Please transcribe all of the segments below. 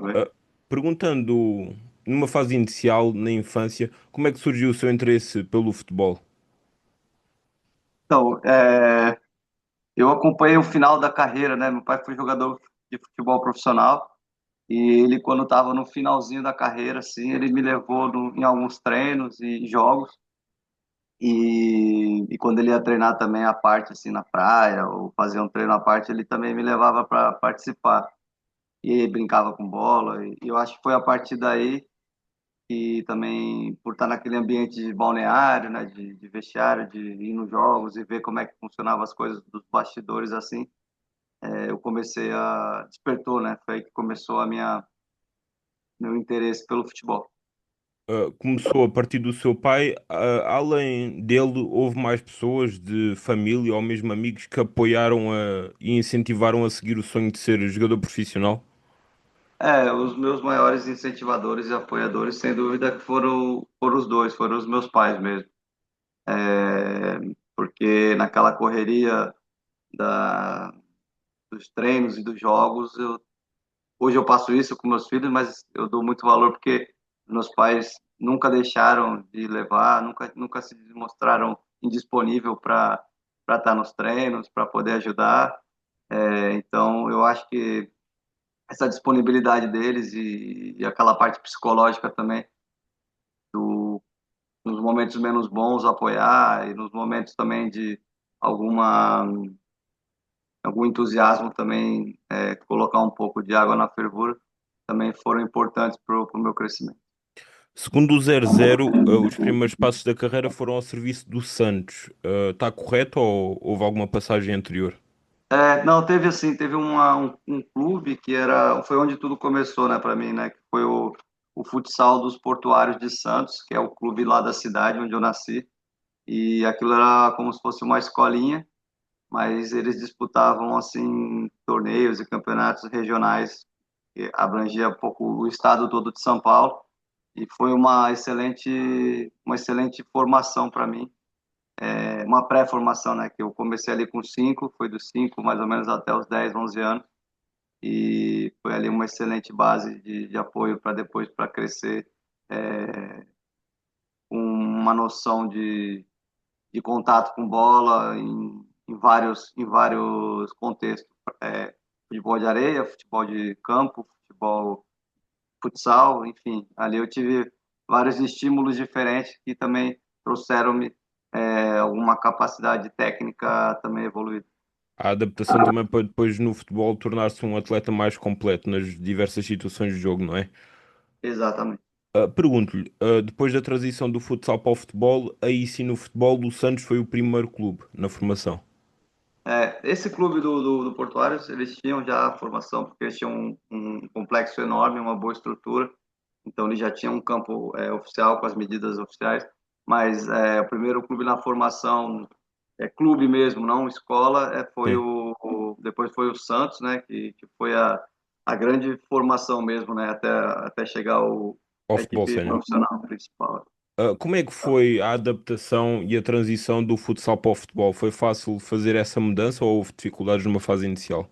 também. Uh, Perguntando, numa fase inicial, na infância, como é que surgiu o seu interesse pelo futebol? Então, eu acompanhei o final da carreira, né? Meu pai foi jogador de futebol profissional e ele, quando estava no finalzinho da carreira, assim, ele me levou em alguns treinos e jogos. E quando ele ia treinar também a parte, assim, na praia, ou fazia um treino à parte, ele também me levava para participar. E brincava com bola. E eu acho que foi a partir daí que também, por estar naquele ambiente de balneário, né, de vestiário, de ir nos jogos e ver como é que funcionavam as coisas dos bastidores, assim, eu comecei despertou, né, foi aí que começou meu interesse pelo futebol. Começou a partir do seu pai, além dele, houve mais pessoas de família ou mesmo amigos que apoiaram e incentivaram a seguir o sonho de ser jogador profissional? Os meus maiores incentivadores e apoiadores, sem dúvida, que foram os dois, foram os meus pais mesmo. Porque naquela correria da, dos treinos e dos jogos, hoje eu passo isso com meus filhos, mas eu dou muito valor porque meus pais nunca deixaram de levar, nunca se mostraram indisponível para estar nos treinos, para poder ajudar. Então, eu acho que essa disponibilidade deles e aquela parte psicológica também, nos momentos menos bons apoiar e nos momentos também de alguma algum entusiasmo também, colocar um pouco de água na fervura, também foram importantes para o meu crescimento. Segundo o 00, os primeiros passos da carreira foram ao serviço do Santos. Está correto ou houve alguma passagem anterior? Não, teve assim, teve um clube que foi onde tudo começou, né, para mim, né, que foi o Futsal dos Portuários de Santos, que é o clube lá da cidade onde eu nasci, e aquilo era como se fosse uma escolinha, mas eles disputavam assim torneios e campeonatos regionais que abrangia um pouco o estado todo de São Paulo e foi uma excelente formação para mim, uma pré-formação, né, que eu comecei ali com 5, foi dos 5 mais ou menos até os 10, 11 anos e foi ali uma excelente base de apoio para depois para crescer com uma noção de contato com bola em vários contextos. Futebol de areia, futebol de campo, futebol, futsal, enfim. Ali eu tive vários estímulos diferentes que também trouxeram-me alguma capacidade técnica também evoluída. A adaptação também para depois no futebol tornar-se um atleta mais completo nas diversas situações de jogo, não é? Exatamente. Pergunto-lhe, depois da transição do futsal para o futebol, aí sim no futebol o Santos foi o primeiro clube na formação. Esse clube do Portuários, eles tinham já a formação, porque eles tinham um complexo enorme, uma boa estrutura, então eles já tinham um campo oficial com as medidas oficiais, mas o primeiro clube na formação, clube mesmo, não escola, Sim, depois foi o Santos, né, que foi a grande formação mesmo, né, até chegar ao a futebol equipe sénior. profissional principal. Como é que foi a adaptação e a transição do futsal para o futebol? Foi fácil fazer essa mudança ou houve dificuldades numa fase inicial?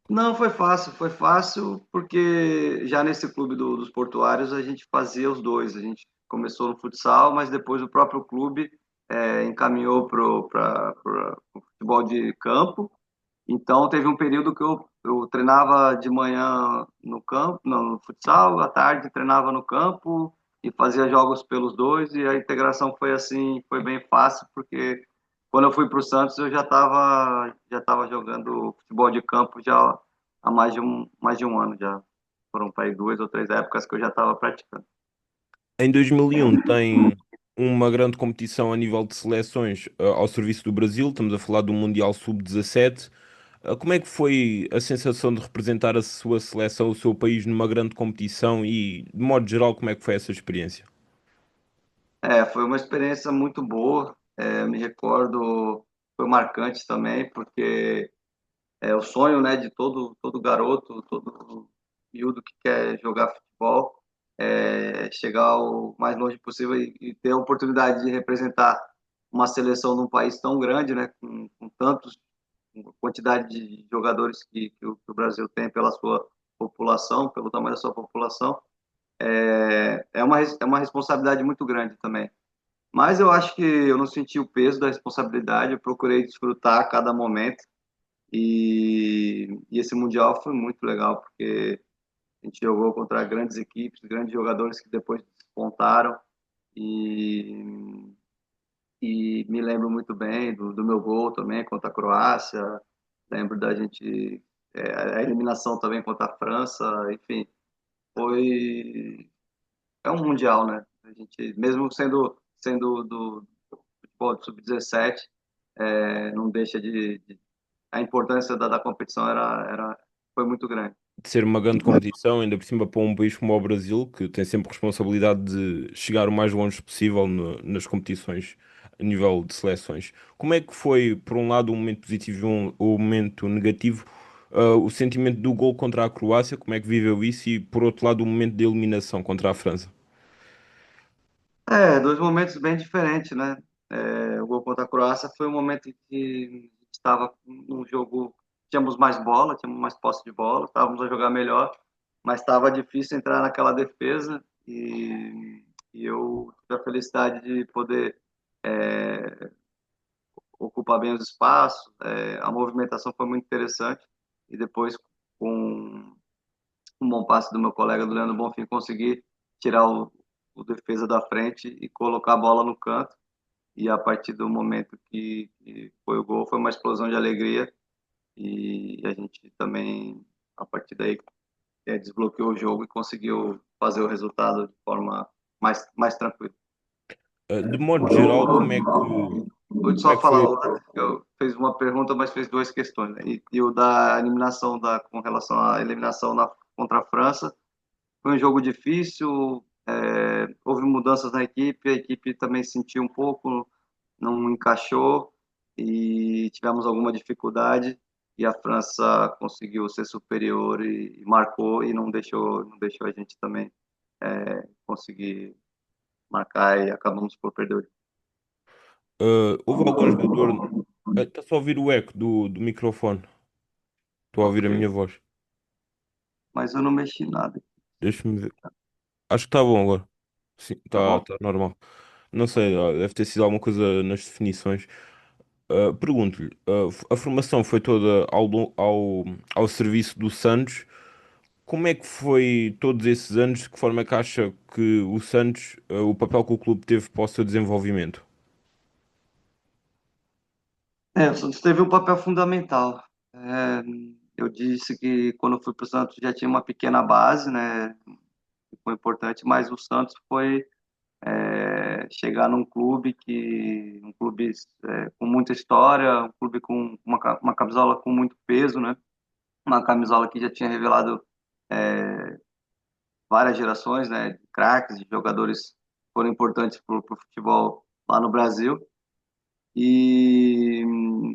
Não, foi fácil porque já nesse clube dos portuários a gente fazia os dois. A gente começou no futsal, mas depois o próprio clube encaminhou para o futebol de campo. Então teve um período que eu treinava de manhã no campo, no futsal, à tarde treinava no campo e fazia jogos pelos dois. E a integração foi assim, foi bem fácil porque quando eu fui para o Santos eu já tava jogando futebol de campo já há mais de um ano já. Foram para aí 2 ou 3 épocas que eu já estava praticando. Em 2001 tem uma grande competição a nível de seleções ao serviço do Brasil, estamos a falar do Mundial Sub-17. Como é que foi a sensação de representar a sua seleção, o seu país numa grande competição e, de modo geral, como é que foi essa experiência? Foi uma experiência muito boa. Me recordo, foi marcante também porque é o sonho, né, de todo garoto, todo miúdo que quer jogar futebol, chegar o mais longe possível e ter a oportunidade de representar uma seleção de um país tão grande, né, com quantidade de jogadores que o Brasil tem pela sua população, pelo tamanho da sua população, é uma responsabilidade muito grande também. Mas eu acho que eu não senti o peso da responsabilidade, eu procurei desfrutar cada momento e esse Mundial foi muito legal, porque a gente jogou contra grandes equipes, grandes jogadores que depois despontaram e, e me lembro muito bem do meu gol também contra a Croácia, lembro da gente, a eliminação também contra a França, enfim, foi, é um Mundial, né? A gente, mesmo sendo do futebol de sub-17, não deixa a importância da competição foi muito grande. De ser uma grande competição, ainda por cima para um país como o Brasil, que tem sempre responsabilidade de chegar o mais longe possível nas competições a nível de seleções. Como é que foi, por um lado, o momento positivo e o momento negativo, o sentimento do gol contra a Croácia, como é que viveu isso, e por outro lado, o momento de eliminação contra a França? Dois momentos bem diferentes, né? O gol contra a Croácia foi um momento em que a gente estava num jogo, tínhamos mais bola, tínhamos mais posse de bola, estávamos a jogar melhor, mas estava difícil entrar naquela defesa e eu tive a felicidade de poder ocupar bem os espaços, a movimentação foi muito interessante e depois com um bom passe do meu colega do Leandro Bonfim consegui tirar o defesa da frente e colocar a bola no canto. E a partir do momento que foi o gol, foi uma explosão de alegria e a gente também, a partir daí, desbloqueou o jogo e conseguiu fazer o resultado de forma mais tranquila. De modo geral, Vou como é só que falar foi? outra, eu fez uma pergunta, mas fez duas questões, né? E o da eliminação com relação à eliminação contra a França, foi um jogo difícil, houve mudanças na equipe, a equipe também sentiu um pouco, não encaixou e tivemos alguma dificuldade e a França conseguiu ser superior e marcou e não deixou a gente também conseguir marcar e acabamos por perder. Houve algum jogador. Está só a ouvir o eco do microfone. Estou a Ok, ouvir a minha voz. mas eu não mexi nada, Deixa-me ver. Acho que está bom agora. Sim, tá está bom? tá normal. Não sei, deve ter sido alguma coisa nas definições. Pergunto-lhe, a formação foi toda ao serviço do Santos. Como é que foi todos esses anos? De que forma é que acha que o Santos, o papel que o clube teve para o seu desenvolvimento? O Santos teve um papel fundamental. É, eu disse que quando eu fui para o Santos já tinha uma pequena base, né? Que foi importante, mas o Santos foi chegar num clube um clube com muita história, um clube com uma camisola com muito peso, né? Uma camisola que já tinha revelado várias gerações, né? De craques, de jogadores que foram importantes para o futebol lá no Brasil. E,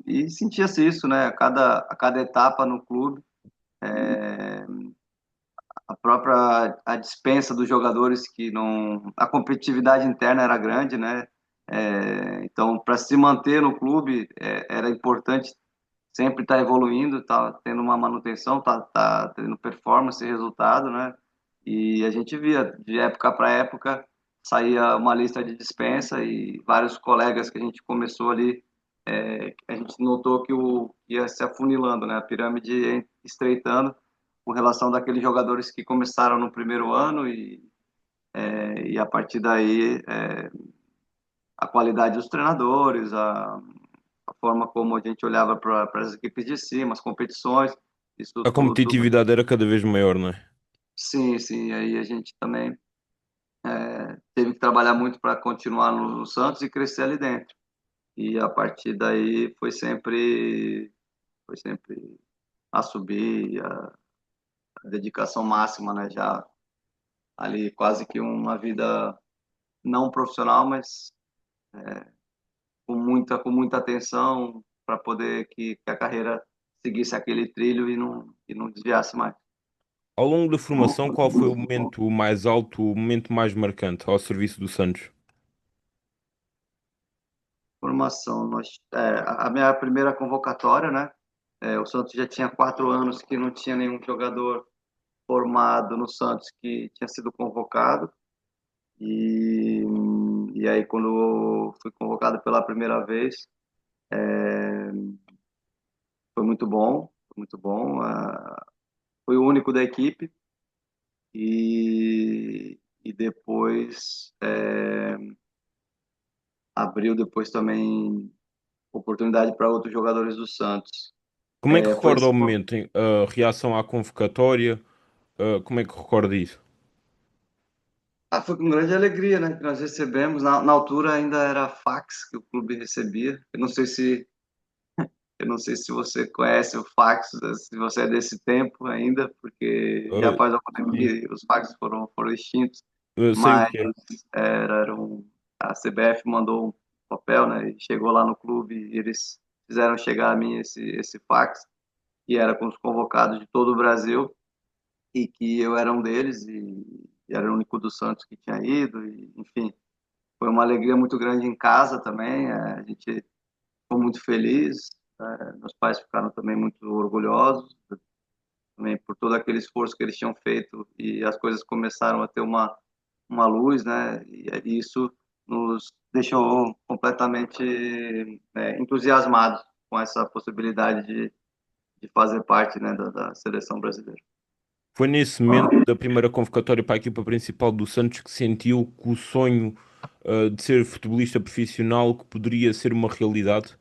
e sentia-se isso, né? A cada etapa no clube, a própria a dispensa dos jogadores que não, a competitividade interna era grande, né? Então, para se manter no clube, era importante sempre estar evoluindo, estar tendo uma manutenção, tá tendo performance e resultado, né? E a gente via de época para época saía uma lista de dispensa e vários colegas que a gente começou ali, a gente notou que ia se afunilando, né? A pirâmide ia estreitando com relação daqueles jogadores que começaram no primeiro ano e a partir daí a qualidade dos treinadores, a forma como a gente olhava para as equipes de cima, as competições, isso A tudo. competitividade era cada vez maior, não é? Sim, sim, aí a gente também teve que trabalhar muito para continuar no Santos e crescer ali dentro. E a partir daí foi sempre a subir, a dedicação máxima, né? Já ali quase que uma vida não profissional, mas com muita atenção para poder que a carreira seguisse aquele trilho e não desviasse mais. Ao longo da formação, qual foi o momento mais alto, o momento mais marcante ao serviço do Santos? Formação, a minha primeira convocatória, né? O Santos já tinha 4 anos que não tinha nenhum jogador formado no Santos que tinha sido convocado. E, e aí, quando eu fui convocado pela primeira vez, foi muito bom, foi muito bom. Fui o único da equipe e depois abriu depois também oportunidade para outros jogadores do Santos. Como é que Foi recorda assim, o momento, hein? A reação à convocatória? Como é que recorda isso? foi com grande alegria, né, que nós recebemos. Na altura ainda era fax que o clube recebia. Eu não sei se você conhece o fax, se você é desse tempo ainda, porque já Uh, faz algum tempo sim. que os fax foram extintos, Sei o mas que é. a CBF mandou um papel, né, e chegou lá no clube e eles fizeram chegar a mim esse fax, que era com os convocados de todo o Brasil, e que eu era um deles, e era o único do Santos que tinha ido, e, enfim, foi uma alegria muito grande em casa também, a gente ficou muito feliz, meus pais ficaram também muito orgulhosos, também por todo aquele esforço que eles tinham feito e as coisas começaram a ter uma luz, né? E isso nos deixou completamente entusiasmados com essa possibilidade de fazer parte, né, da seleção brasileira. Foi nesse momento da primeira convocatória para a equipa principal do Santos que sentiu que o sonho, de ser futebolista profissional que poderia ser uma realidade?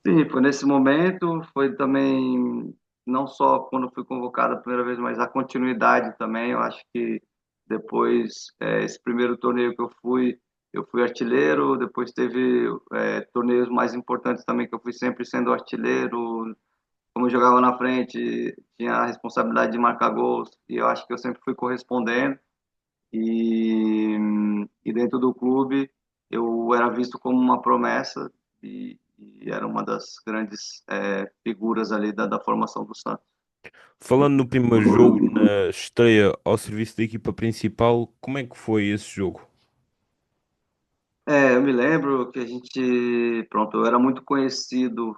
Sim, foi nesse momento, foi também não só quando fui convocado a primeira vez, mas a continuidade também. Eu acho que depois, esse primeiro torneio que eu fui artilheiro, depois teve torneios mais importantes também que eu fui sempre sendo artilheiro. Como eu jogava na frente, tinha a responsabilidade de marcar gols, e eu acho que eu sempre fui correspondendo. E, e dentro do clube eu era visto como uma promessa e era uma das grandes figuras ali da formação do Santos. Falando no primeiro jogo, na estreia ao serviço da equipa principal, como é que foi esse jogo? Eu me lembro que a gente, pronto, eu era muito conhecido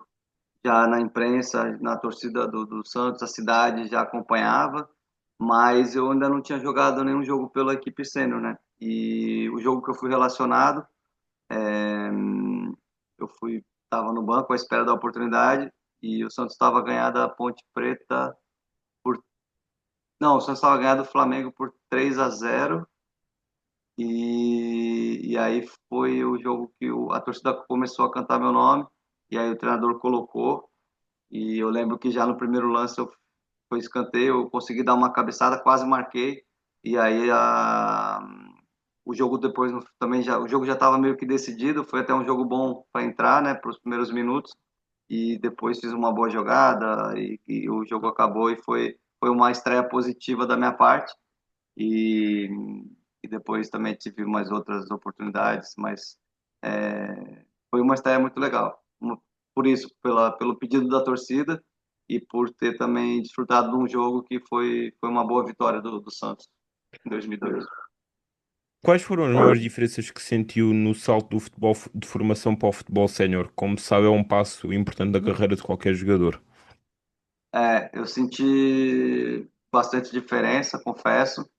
já na imprensa, na torcida do Santos, a cidade já acompanhava, mas eu ainda não tinha jogado nenhum jogo pela equipe sênior, né? E o jogo que eu fui relacionado, é, eu fui, estava no banco à espera da oportunidade e o Santos estava ganhando da Ponte Preta por, não, o Santos estava ganhando do Flamengo por 3-0 e aí foi o jogo que a torcida começou a cantar meu nome e aí o treinador colocou e eu lembro que já no primeiro lance foi escanteio, eu consegui dar uma cabeçada, quase marquei e aí o jogo depois também já o jogo já estava meio que decidido, foi até um jogo bom para entrar, né, para os primeiros minutos e depois fiz uma boa jogada e o jogo acabou e foi uma estreia positiva da minha parte e, e depois também tive mais outras oportunidades, mas foi uma estreia muito legal. Por isso, pelo pedido da torcida e por ter também desfrutado de um jogo que foi uma boa vitória do Santos em 2002. Quais foram as maiores diferenças que sentiu no salto do futebol de formação para o futebol sénior? Como se sabe, é um passo importante da carreira de qualquer jogador. Eu senti bastante diferença, confesso.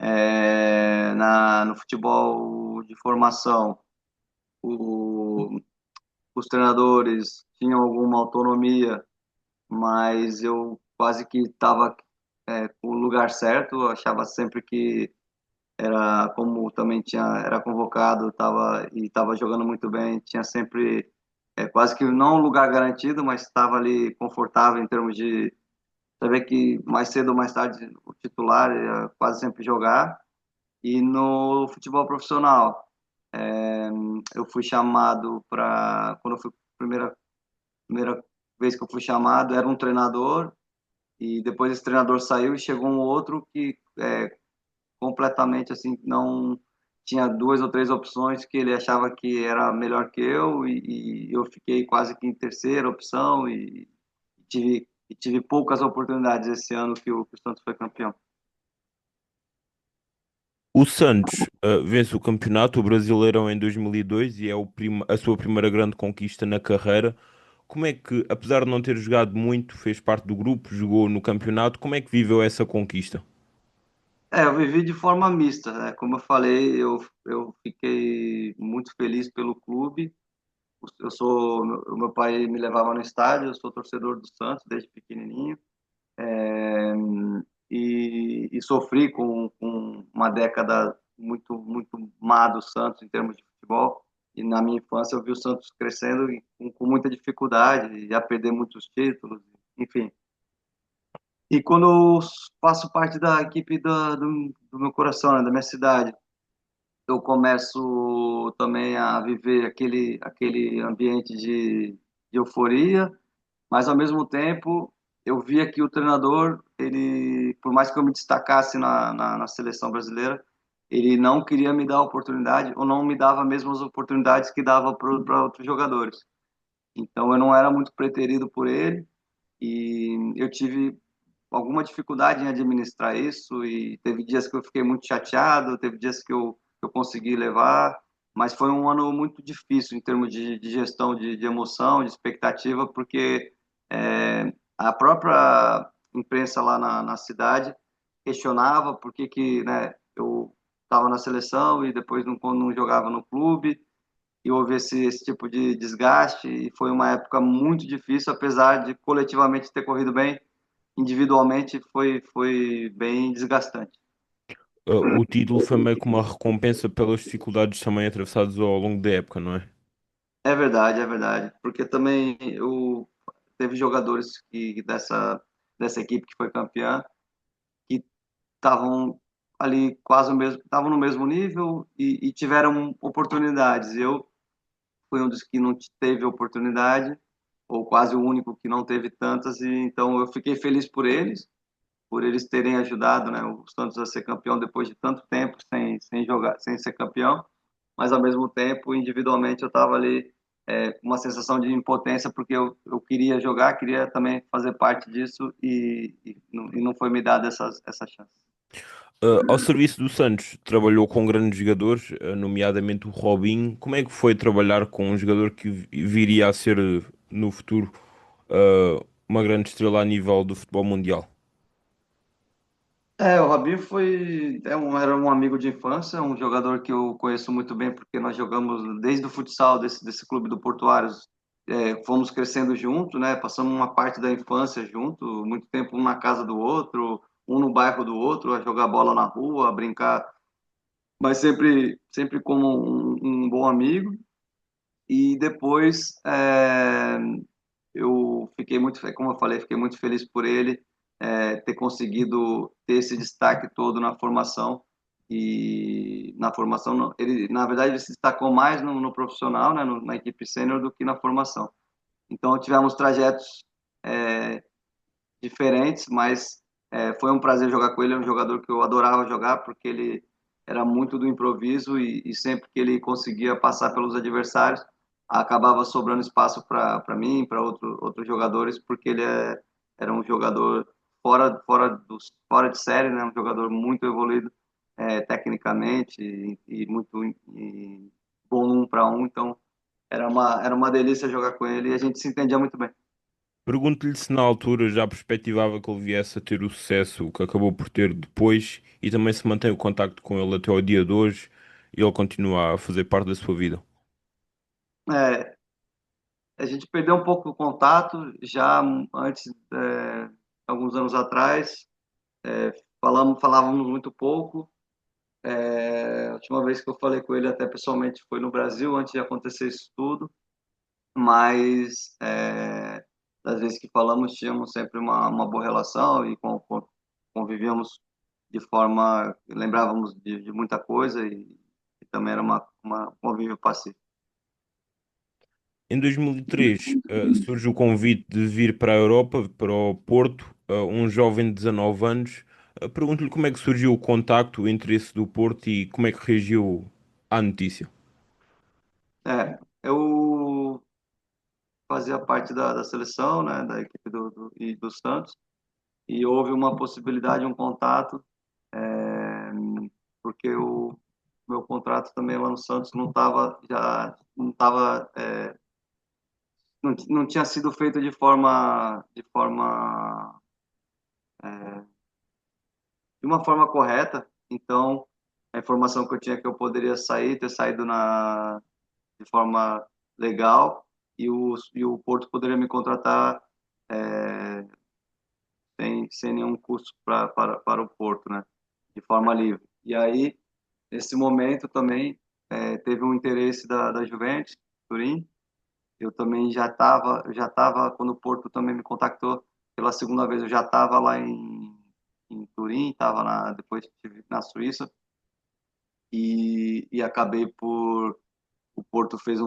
No futebol de formação, o, os treinadores tinham alguma autonomia, mas eu quase que estava com o lugar certo. Eu achava sempre que era como também era convocado, estava jogando muito bem, tinha sempre quase que não um lugar garantido, mas estava ali confortável em termos de saber que mais cedo ou mais tarde o titular ia quase sempre jogar. E no futebol profissional, eu fui chamado para quando eu fui primeira vez que eu fui chamado era um treinador e depois esse treinador saiu e chegou um outro que completamente assim não tinha duas ou três opções que ele achava que era melhor que eu e eu fiquei quase que em terceira opção e tive poucas oportunidades esse ano que o Santos foi campeão. O Santos, vence o campeonato, o Brasileirão em 2002 e é a sua primeira grande conquista na carreira. como é que, apesar de não ter jogado muito, fez parte do grupo, jogou no campeonato, como é que viveu essa conquista? Eu vivi de forma mista, né? Como eu falei, eu fiquei muito feliz pelo clube. O meu pai me levava no estádio, eu sou torcedor do Santos desde pequenininho. É, e sofri com uma década muito má do Santos em termos de futebol. E na minha infância eu vi o Santos crescendo e com muita dificuldade, e a perder muitos títulos, enfim. E quando eu faço parte da equipe do meu coração, né, da minha cidade, eu começo também a viver aquele ambiente de euforia, mas ao mesmo tempo eu via que o treinador, ele, por mais que eu me destacasse na seleção brasileira, ele não queria me dar oportunidade ou não me dava mesmo as oportunidades que dava para outros jogadores. Então eu não era muito preterido por ele e eu tive alguma dificuldade em administrar isso e teve dias que eu fiquei muito chateado, teve dias que eu consegui levar, mas foi um ano muito difícil em termos de gestão de emoção, de expectativa, porque a própria imprensa lá na cidade questionava por que, né, eu estava na seleção e depois não jogava no clube, e houve esse tipo de desgaste, e foi uma época muito difícil, apesar de coletivamente ter corrido bem, individualmente foi bem desgastante. O título foi meio que uma recompensa pelas dificuldades também atravessadas ao longo da época, não é? É verdade, porque também teve jogadores dessa equipe que foi campeã que estavam ali quase o mesmo, estavam no mesmo nível e tiveram oportunidades. Eu fui um dos que não teve oportunidade, ou quase o único que não teve tantas, e então eu fiquei feliz por eles terem ajudado, né, o Santos a ser campeão depois de tanto tempo sem jogar, sem ser campeão, mas ao mesmo tempo, individualmente, eu estava ali com uma sensação de impotência, porque eu queria jogar, queria também fazer parte disso e não foi me dada essa chance. Ao serviço do Santos, trabalhou com grandes jogadores, nomeadamente o Robinho. Como é que foi trabalhar com um jogador que viria a ser no futuro uma grande estrela a nível do futebol mundial? O Robinho era um amigo de infância, um jogador que eu conheço muito bem, porque nós jogamos desde o futsal desse clube do Portuários, fomos crescendo junto, né? Passamos uma parte da infância junto, muito tempo um na casa do outro, um no bairro do outro, a jogar bola na rua, a brincar, mas sempre como um bom amigo. E depois eu fiquei muito, como eu falei, fiquei muito feliz por ele ter conseguido ter esse destaque todo na formação. E na formação, ele, na verdade, ele se destacou mais no profissional, né, na equipe sênior, do que na formação. Então, tivemos trajetos é, diferentes, mas foi um prazer jogar com ele. É um jogador que eu adorava jogar, porque ele era muito do improviso e sempre que ele conseguia passar pelos adversários, acabava sobrando espaço para mim, para outros jogadores, porque era um jogador fora de série, né? Um jogador muito evoluído tecnicamente e muito bom um para um. Então, era uma delícia jogar com ele e a gente se entendia muito bem. Pergunto-lhe se na altura já perspectivava que ele viesse a ter o sucesso que acabou por ter depois e também se mantém o contacto com ele até ao dia de hoje e ele continua a fazer parte da sua vida. É, a gente perdeu um pouco o contato já antes, alguns anos atrás. Falávamos muito pouco. A última vez que eu falei com ele, até pessoalmente, foi no Brasil, antes de acontecer isso tudo. Mas das vezes que falamos, tínhamos sempre uma boa relação e convivíamos de forma, lembrávamos de muita coisa e também era uma convívio pacífico. Em 2003, surge o convite de vir para a Europa, para o Porto, um jovem de 19 anos. Pergunto-lhe como é que surgiu o contacto, o interesse do Porto e como é que reagiu à notícia. Eu fazia parte da seleção, né, da equipe do Santos, e houve uma possibilidade, um contato, porque o meu contrato também lá no Santos não estava não tinha sido feito de uma forma correta. Então, a informação que eu tinha é que eu poderia sair, ter saído de forma legal e o Porto poderia me contratar é, sem nenhum custo para o Porto, né? De forma livre. E aí, nesse momento também, teve um interesse da Juventus, Turim. Eu também já estava quando o Porto também me contactou pela segunda vez, eu já estava lá em Turim, estava depois estive na Suíça e acabei por o Porto fez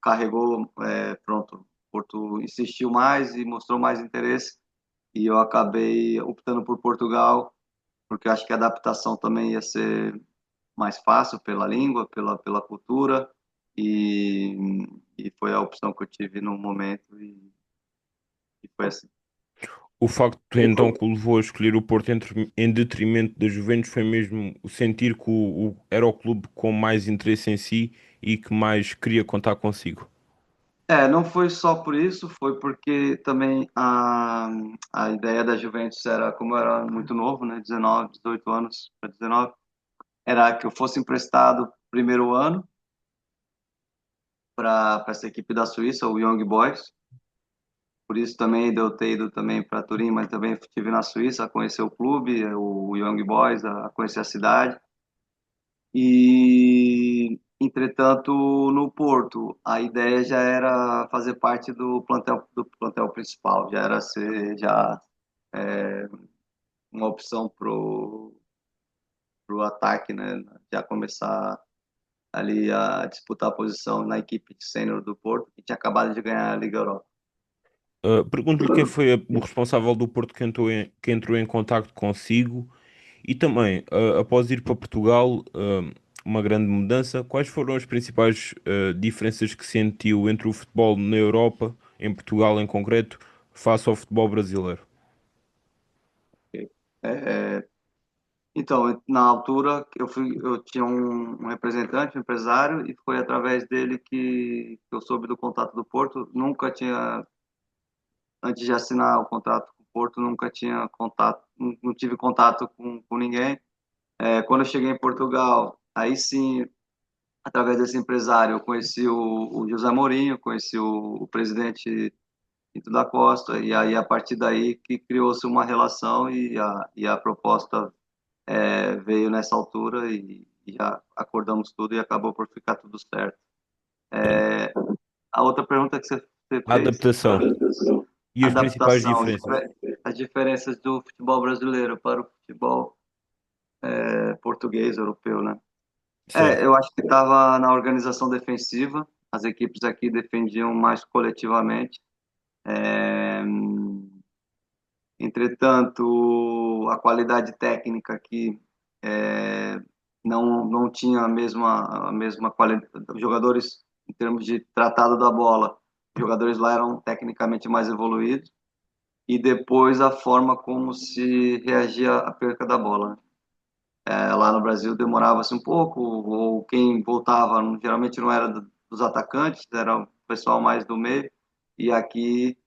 carregou, pronto, o Porto insistiu mais e mostrou mais interesse e eu acabei optando por Portugal porque eu acho que a adaptação também ia ser mais fácil pela língua, pela cultura e, e foi a opção que eu tive no momento e foi assim. O facto então que o levou a escolher o Porto em detrimento da Juventus foi mesmo o sentir que era o clube com mais interesse em si e que mais queria contar consigo. Não foi só por isso, foi porque também a ideia da Juventus era, como eu era muito novo, né, 19, 18 anos para 19, era que eu fosse emprestado primeiro ano para essa equipe da Suíça, o Young Boys. Por isso também de eu ter ido também para Turim, mas também estive na Suíça a conhecer o clube, o Young Boys, a conhecer a cidade. E, entretanto, no Porto, a ideia já era fazer parte do plantel principal, já era ser já uma opção pro ataque, né? Já começar ali a disputar a posição na equipe de sênior do Porto, que tinha acabado de ganhar a Liga Europa. Pergunto-lhe quem foi o responsável do Porto que entrou em contacto consigo e também, após ir para Portugal, uma grande mudança. Quais foram as principais diferenças que sentiu entre o futebol na Europa, em Portugal em concreto, face ao futebol brasileiro? É, então, na altura, eu tinha um representante, um empresário, e foi através dele que eu soube do contato do Porto. Nunca tinha, antes de assinar o contrato com o Porto, nunca tinha contato, não tive contato com ninguém. Quando eu cheguei em Portugal, aí sim, através desse empresário, eu conheci o José Mourinho, conheci o presidente Pinto da Costa, e aí a partir daí que criou-se uma relação e a proposta veio nessa altura e já acordamos tudo e acabou por ficar tudo certo. A outra pergunta que você A fez, adaptação e as principais adaptação, diferenças. as diferenças do futebol brasileiro para o futebol português, europeu, né? Certo. Eu acho que estava na organização defensiva, as equipes aqui defendiam mais coletivamente. É, Entretanto, a qualidade técnica aqui não tinha a mesma qualidade. Os jogadores, em termos de tratado da bola, os jogadores lá eram tecnicamente mais evoluídos. E depois a forma como se reagia à perca da bola, né? Lá no Brasil demorava-se um pouco, ou quem voltava geralmente não era dos atacantes, era o pessoal mais do meio. E aqui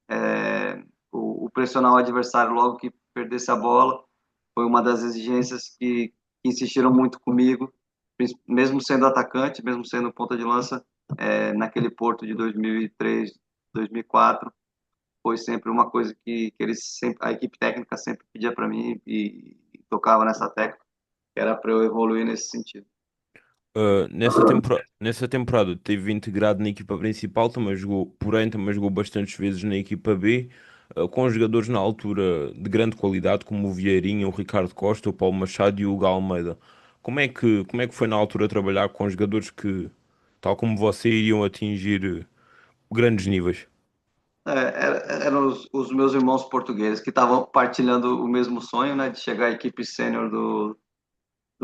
o pressionar o adversário logo que perdesse a bola foi uma das exigências que insistiram muito comigo, mesmo sendo atacante, mesmo sendo ponta de lança, naquele Porto de 2003, 2004, foi sempre uma coisa que a equipe técnica sempre pedia para mim e tocava nessa tecla, que era para eu evoluir nesse sentido. Nessa temporada teve integrado na equipa principal, também jogou bastantes vezes na equipa B, com jogadores na altura de grande qualidade, como o Vieirinha, o Ricardo Costa, o Paulo Machado e o Hugo Almeida. Como é que foi na altura trabalhar com jogadores que, tal como você, iriam atingir grandes níveis? Eram os meus irmãos portugueses que estavam partilhando o mesmo sonho, né, de chegar à equipe sênior do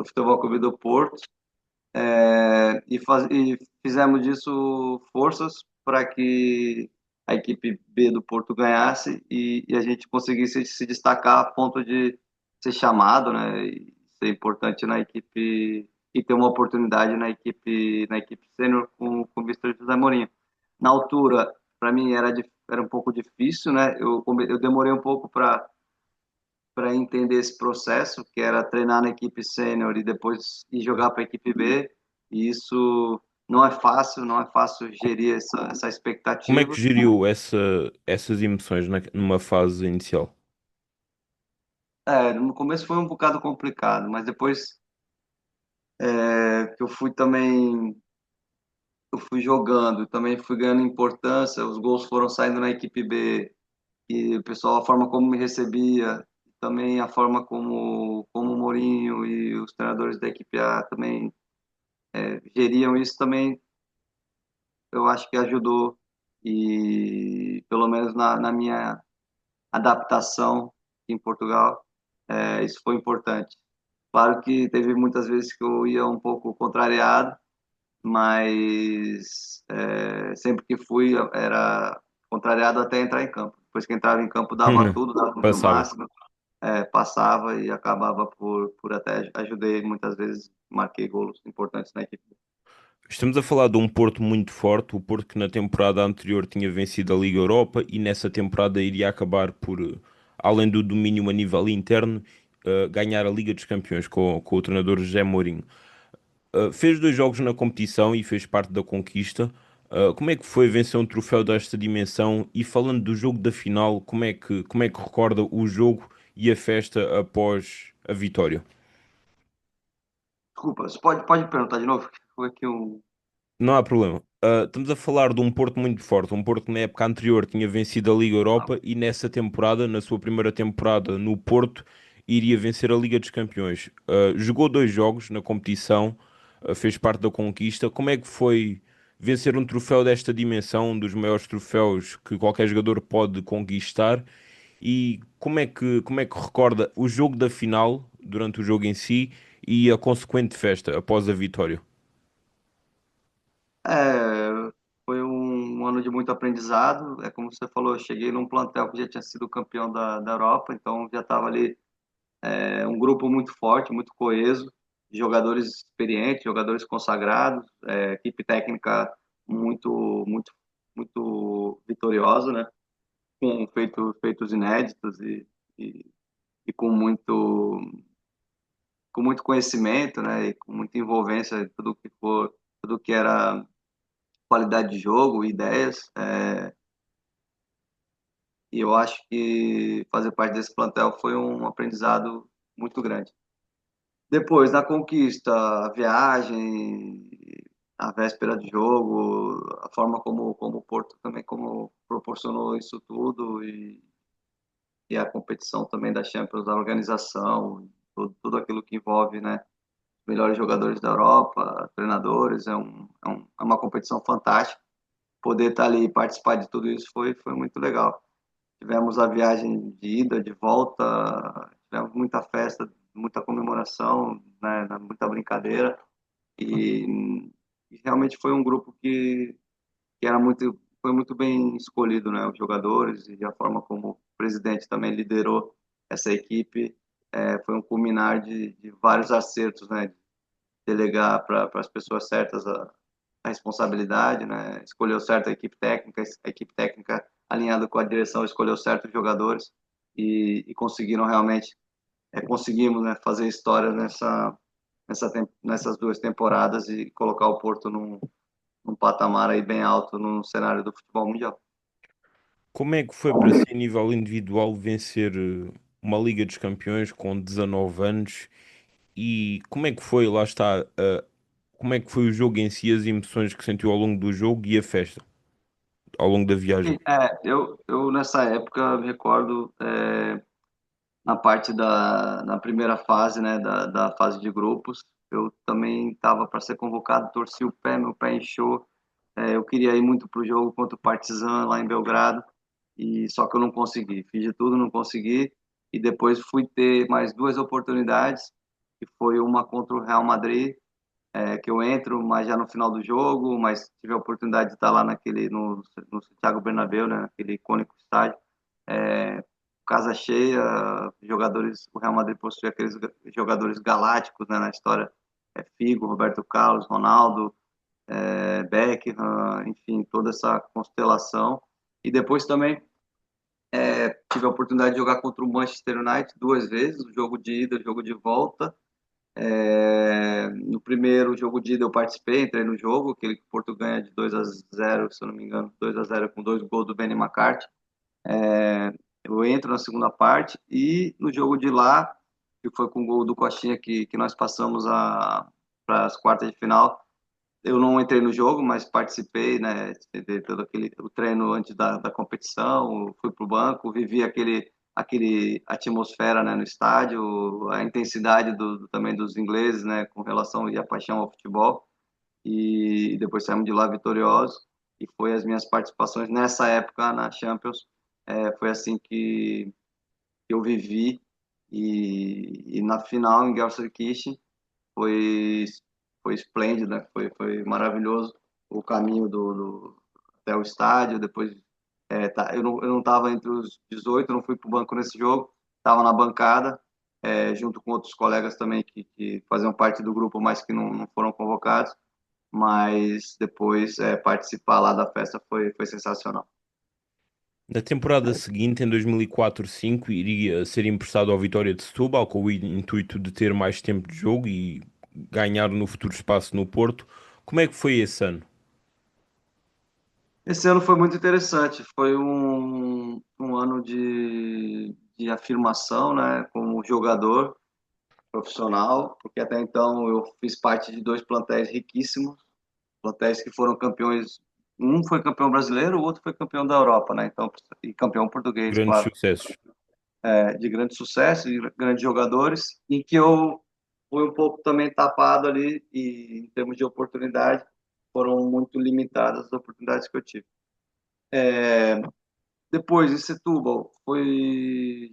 Futebol Clube do Porto. E fizemos disso forças para que a equipe B do Porto ganhasse e a gente conseguisse se destacar a ponto de ser chamado, né, e ser importante na equipe e ter uma oportunidade na equipe sênior com o Mr. José Mourinho. Na altura, para mim era um pouco difícil, né? Eu demorei um pouco para entender esse processo, que era treinar na equipe sênior e depois ir jogar para a equipe B. E isso não é fácil gerir essa Como é que expectativa. geriu essas emoções numa fase inicial? No começo foi um bocado complicado, mas depois que eu fui jogando, também fui ganhando importância, os gols foram saindo na equipe B, e o pessoal, a forma como me recebia, também a forma como o Mourinho e os treinadores da equipe A também geriam isso também, eu acho que ajudou, e pelo menos na minha adaptação em Portugal, isso foi importante. Claro que teve muitas vezes que eu ia um pouco contrariado, mas sempre que fui era contrariado até entrar em campo. Depois que entrava em campo dava tudo, dava o meu Passava. máximo, passava e acabava por até ajudei muitas vezes, marquei gols importantes na equipe. Estamos a falar de um Porto muito forte, o Porto que na temporada anterior tinha vencido a Liga Europa e nessa temporada iria acabar por, além do domínio a nível interno, ganhar a Liga dos Campeões com o treinador José Mourinho. Fez 2 jogos na competição e fez parte da conquista. Como é que foi vencer um troféu desta dimensão? E falando do jogo da final, como é que recorda o jogo e a festa após a vitória? Desculpa, você pode perguntar de novo? Foi aqui um. Não há problema. Estamos a falar de um Porto muito forte, um Porto que na época anterior tinha vencido a Liga Europa e nessa temporada, na sua primeira temporada no Porto, iria vencer a Liga dos Campeões. Jogou 2 jogos na competição, fez parte da conquista. Como é que foi vencer um troféu desta dimensão, um dos maiores troféus que qualquer jogador pode conquistar? E como é que recorda o jogo da final, durante o jogo em si, e a consequente festa após a vitória? Foi um ano de muito aprendizado. É como você falou, eu cheguei num plantel que já tinha sido campeão da Europa, então já estava ali um grupo muito forte, muito coeso, de jogadores experientes, jogadores consagrados, equipe técnica muito, muito vitoriosa, né? Com feitos inéditos e, e com muito conhecimento, né? E com muita envolvência em tudo que era qualidade de jogo, ideias. E eu acho que fazer parte desse plantel foi um aprendizado muito grande. Depois, na conquista, a viagem, a véspera de jogo, a forma como o Porto também como proporcionou isso tudo e a competição também da Champions, da organização, tudo aquilo que envolve, né, os melhores jogadores da Europa, treinadores, é uma competição fantástica. Poder estar ali e participar de tudo isso foi muito legal. Tivemos a viagem de ida, de volta, tivemos muita festa, muita comemoração, né, muita brincadeira e, e realmente foi um grupo que foi muito bem escolhido, né, os jogadores e a forma como o presidente também liderou essa equipe foi um culminar de vários acertos, né, delegar para as pessoas certas a responsabilidade, né? Escolheu certo a equipe técnica alinhada com a direção escolheu certos jogadores e conseguiram realmente conseguimos, né, fazer história nessas 2 temporadas e colocar o Porto num patamar aí bem alto no cenário do futebol mundial. Como é que foi para si, a nível individual, vencer uma Liga dos Campeões com 19 anos? E como é que foi, lá está, como é que foi o jogo em si, as emoções que sentiu ao longo do jogo e a festa, ao longo da viagem? Eu nessa época me recordo na primeira fase, né, da fase de grupos, eu também estava para ser convocado, torci o pé, meu pé inchou. Eu queria ir muito para o jogo contra o Partizan lá em Belgrado, e só que eu não consegui. Fiz de tudo, não consegui. E depois fui ter mais 2 oportunidades, que foi uma contra o Real Madrid, que eu entro, mas já no final do jogo, mas tive a oportunidade de estar lá no Santiago Bernabéu, né, naquele icônico estádio. É, casa cheia, jogadores, o Real Madrid possui aqueles jogadores galácticos, né, na história. Figo, Roberto Carlos, Ronaldo, Beckham, enfim, toda essa constelação. E depois também tive a oportunidade de jogar contra o Manchester United duas vezes, o jogo de ida e o jogo de volta. No primeiro jogo de ida eu participei, entrei no jogo, aquele que o Porto ganha de 2-0, se eu não me engano, 2-0 com dois gols do Benny McCarthy. Eu entro na segunda parte e no jogo de lá, que foi com o gol do Coxinha que nós passamos para as quartas de final, eu não entrei no jogo, mas participei, né, de todo aquele o treino antes da competição, fui para o banco, vivi aquele atmosfera, né, no estádio, a intensidade também dos ingleses, né, com relação e a paixão ao futebol, e depois saímos de lá vitoriosos, e foi as minhas participações nessa época na Champions, foi assim que eu vivi, e na final em Gelsenkirchen foi, foi esplêndido, né? Foi maravilhoso o caminho até o estádio. Depois, eu não estava entre os 18, não fui para o banco nesse jogo, estava na bancada, junto com outros colegas também que faziam parte do grupo, mas que não foram convocados. Mas depois, participar lá da festa foi sensacional. Na temporada seguinte, em 2004-05, iria ser emprestado ao Vitória de Setúbal com o intuito de ter mais tempo de jogo e ganhar no futuro espaço no Porto. Como é que foi esse ano? Esse ano foi muito interessante, foi um ano de afirmação, né, como jogador profissional, porque até então eu fiz parte de dois plantéis riquíssimos, plantéis que foram campeões. Um foi campeão brasileiro, o outro foi campeão da Europa, né? Então, e campeão português, Grandes claro, sucessos. de grande sucesso, de grandes jogadores, em que eu fui um pouco também tapado ali e em termos de oportunidade foram muito limitadas as oportunidades que eu tive. Depois, em Setúbal,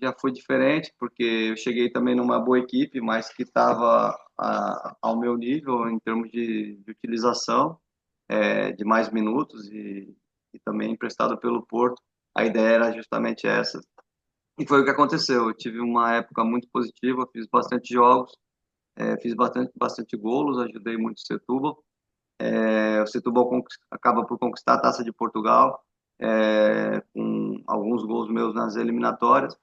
já foi diferente, porque eu cheguei também numa boa equipe, mas que estava ao meu nível em termos de utilização, de mais minutos e também emprestado pelo Porto. A ideia era justamente essa. E foi o que aconteceu. Eu tive uma época muito positiva, fiz bastante jogos, fiz bastante golos, ajudei muito o Setúbal. O Setúbal acaba por conquistar a Taça de Portugal, com alguns gols meus nas eliminatórias.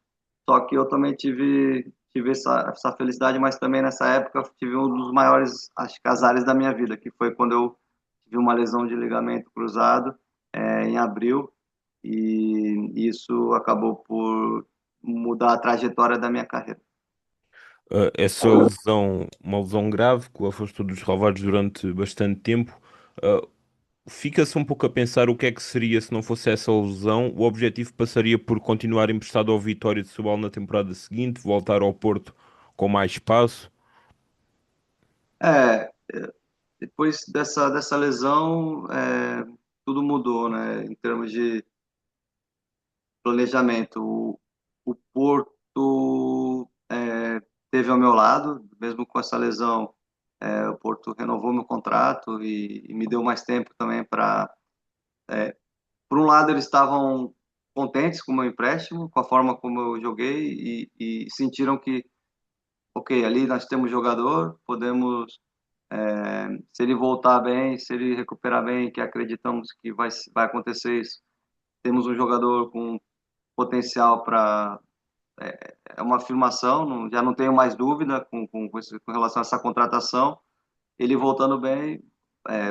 Só que eu também tive essa felicidade, mas também nessa época eu tive um dos maiores, acho, casares da minha vida, que foi quando eu tive uma lesão de ligamento cruzado, em abril, e isso acabou por mudar a trajetória da minha carreira. Essa lesão, uma lesão grave, que o afastou dos relevados durante bastante tempo. Uh, Fica-se um pouco a pensar o que é que seria se não fosse essa lesão. O objetivo passaria por continuar emprestado ao Vitória de Setúbal na temporada seguinte, voltar ao Porto com mais espaço. É, depois dessa lesão, tudo mudou, né? Em termos de planejamento. O Porto, teve ao meu lado, mesmo com essa lesão, o Porto renovou meu contrato e me deu mais tempo também para. Por um lado, eles estavam contentes com o meu empréstimo, com a forma como eu joguei e sentiram que, ok, ali nós temos jogador, podemos, se ele voltar bem, se ele recuperar bem, que acreditamos que vai acontecer isso, temos um jogador com potencial para. É uma afirmação, já não tenho mais dúvida com relação a essa contratação. Ele voltando bem,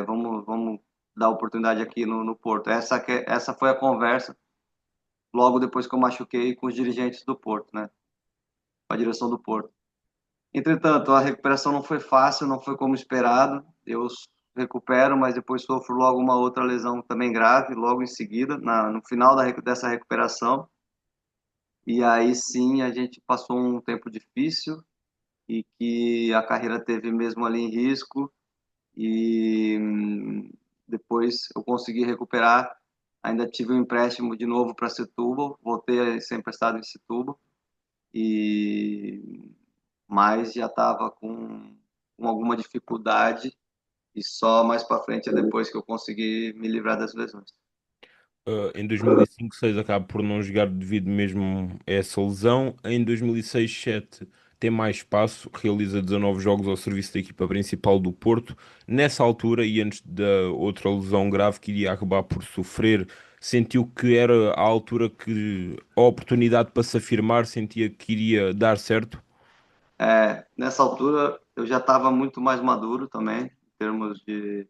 vamos dar oportunidade aqui no Porto. Essa foi a conversa logo depois que eu machuquei com os dirigentes do Porto, né? Com a direção do Porto. Entretanto, a recuperação não foi fácil, não foi como esperado. Eu recupero, mas depois sofro logo uma outra lesão também grave, logo em seguida, no final dessa recuperação. E aí sim a gente passou um tempo difícil e que a carreira teve mesmo ali em risco e depois eu consegui recuperar. Ainda tive um empréstimo de novo para Setúbal, voltei a ser emprestado em Setúbal e mas já estava com alguma dificuldade e só mais para frente é depois que eu consegui me livrar das lesões. Em 2005-06 acaba por não jogar devido mesmo a essa lesão. Em 2006-07 tem mais espaço, realiza 19 jogos ao serviço da equipa principal do Porto. Nessa altura, e antes da outra lesão grave que iria acabar por sofrer sentiu que era a altura que a oportunidade para se afirmar, sentia que iria dar certo? Nessa altura eu já estava muito mais maduro também, em termos de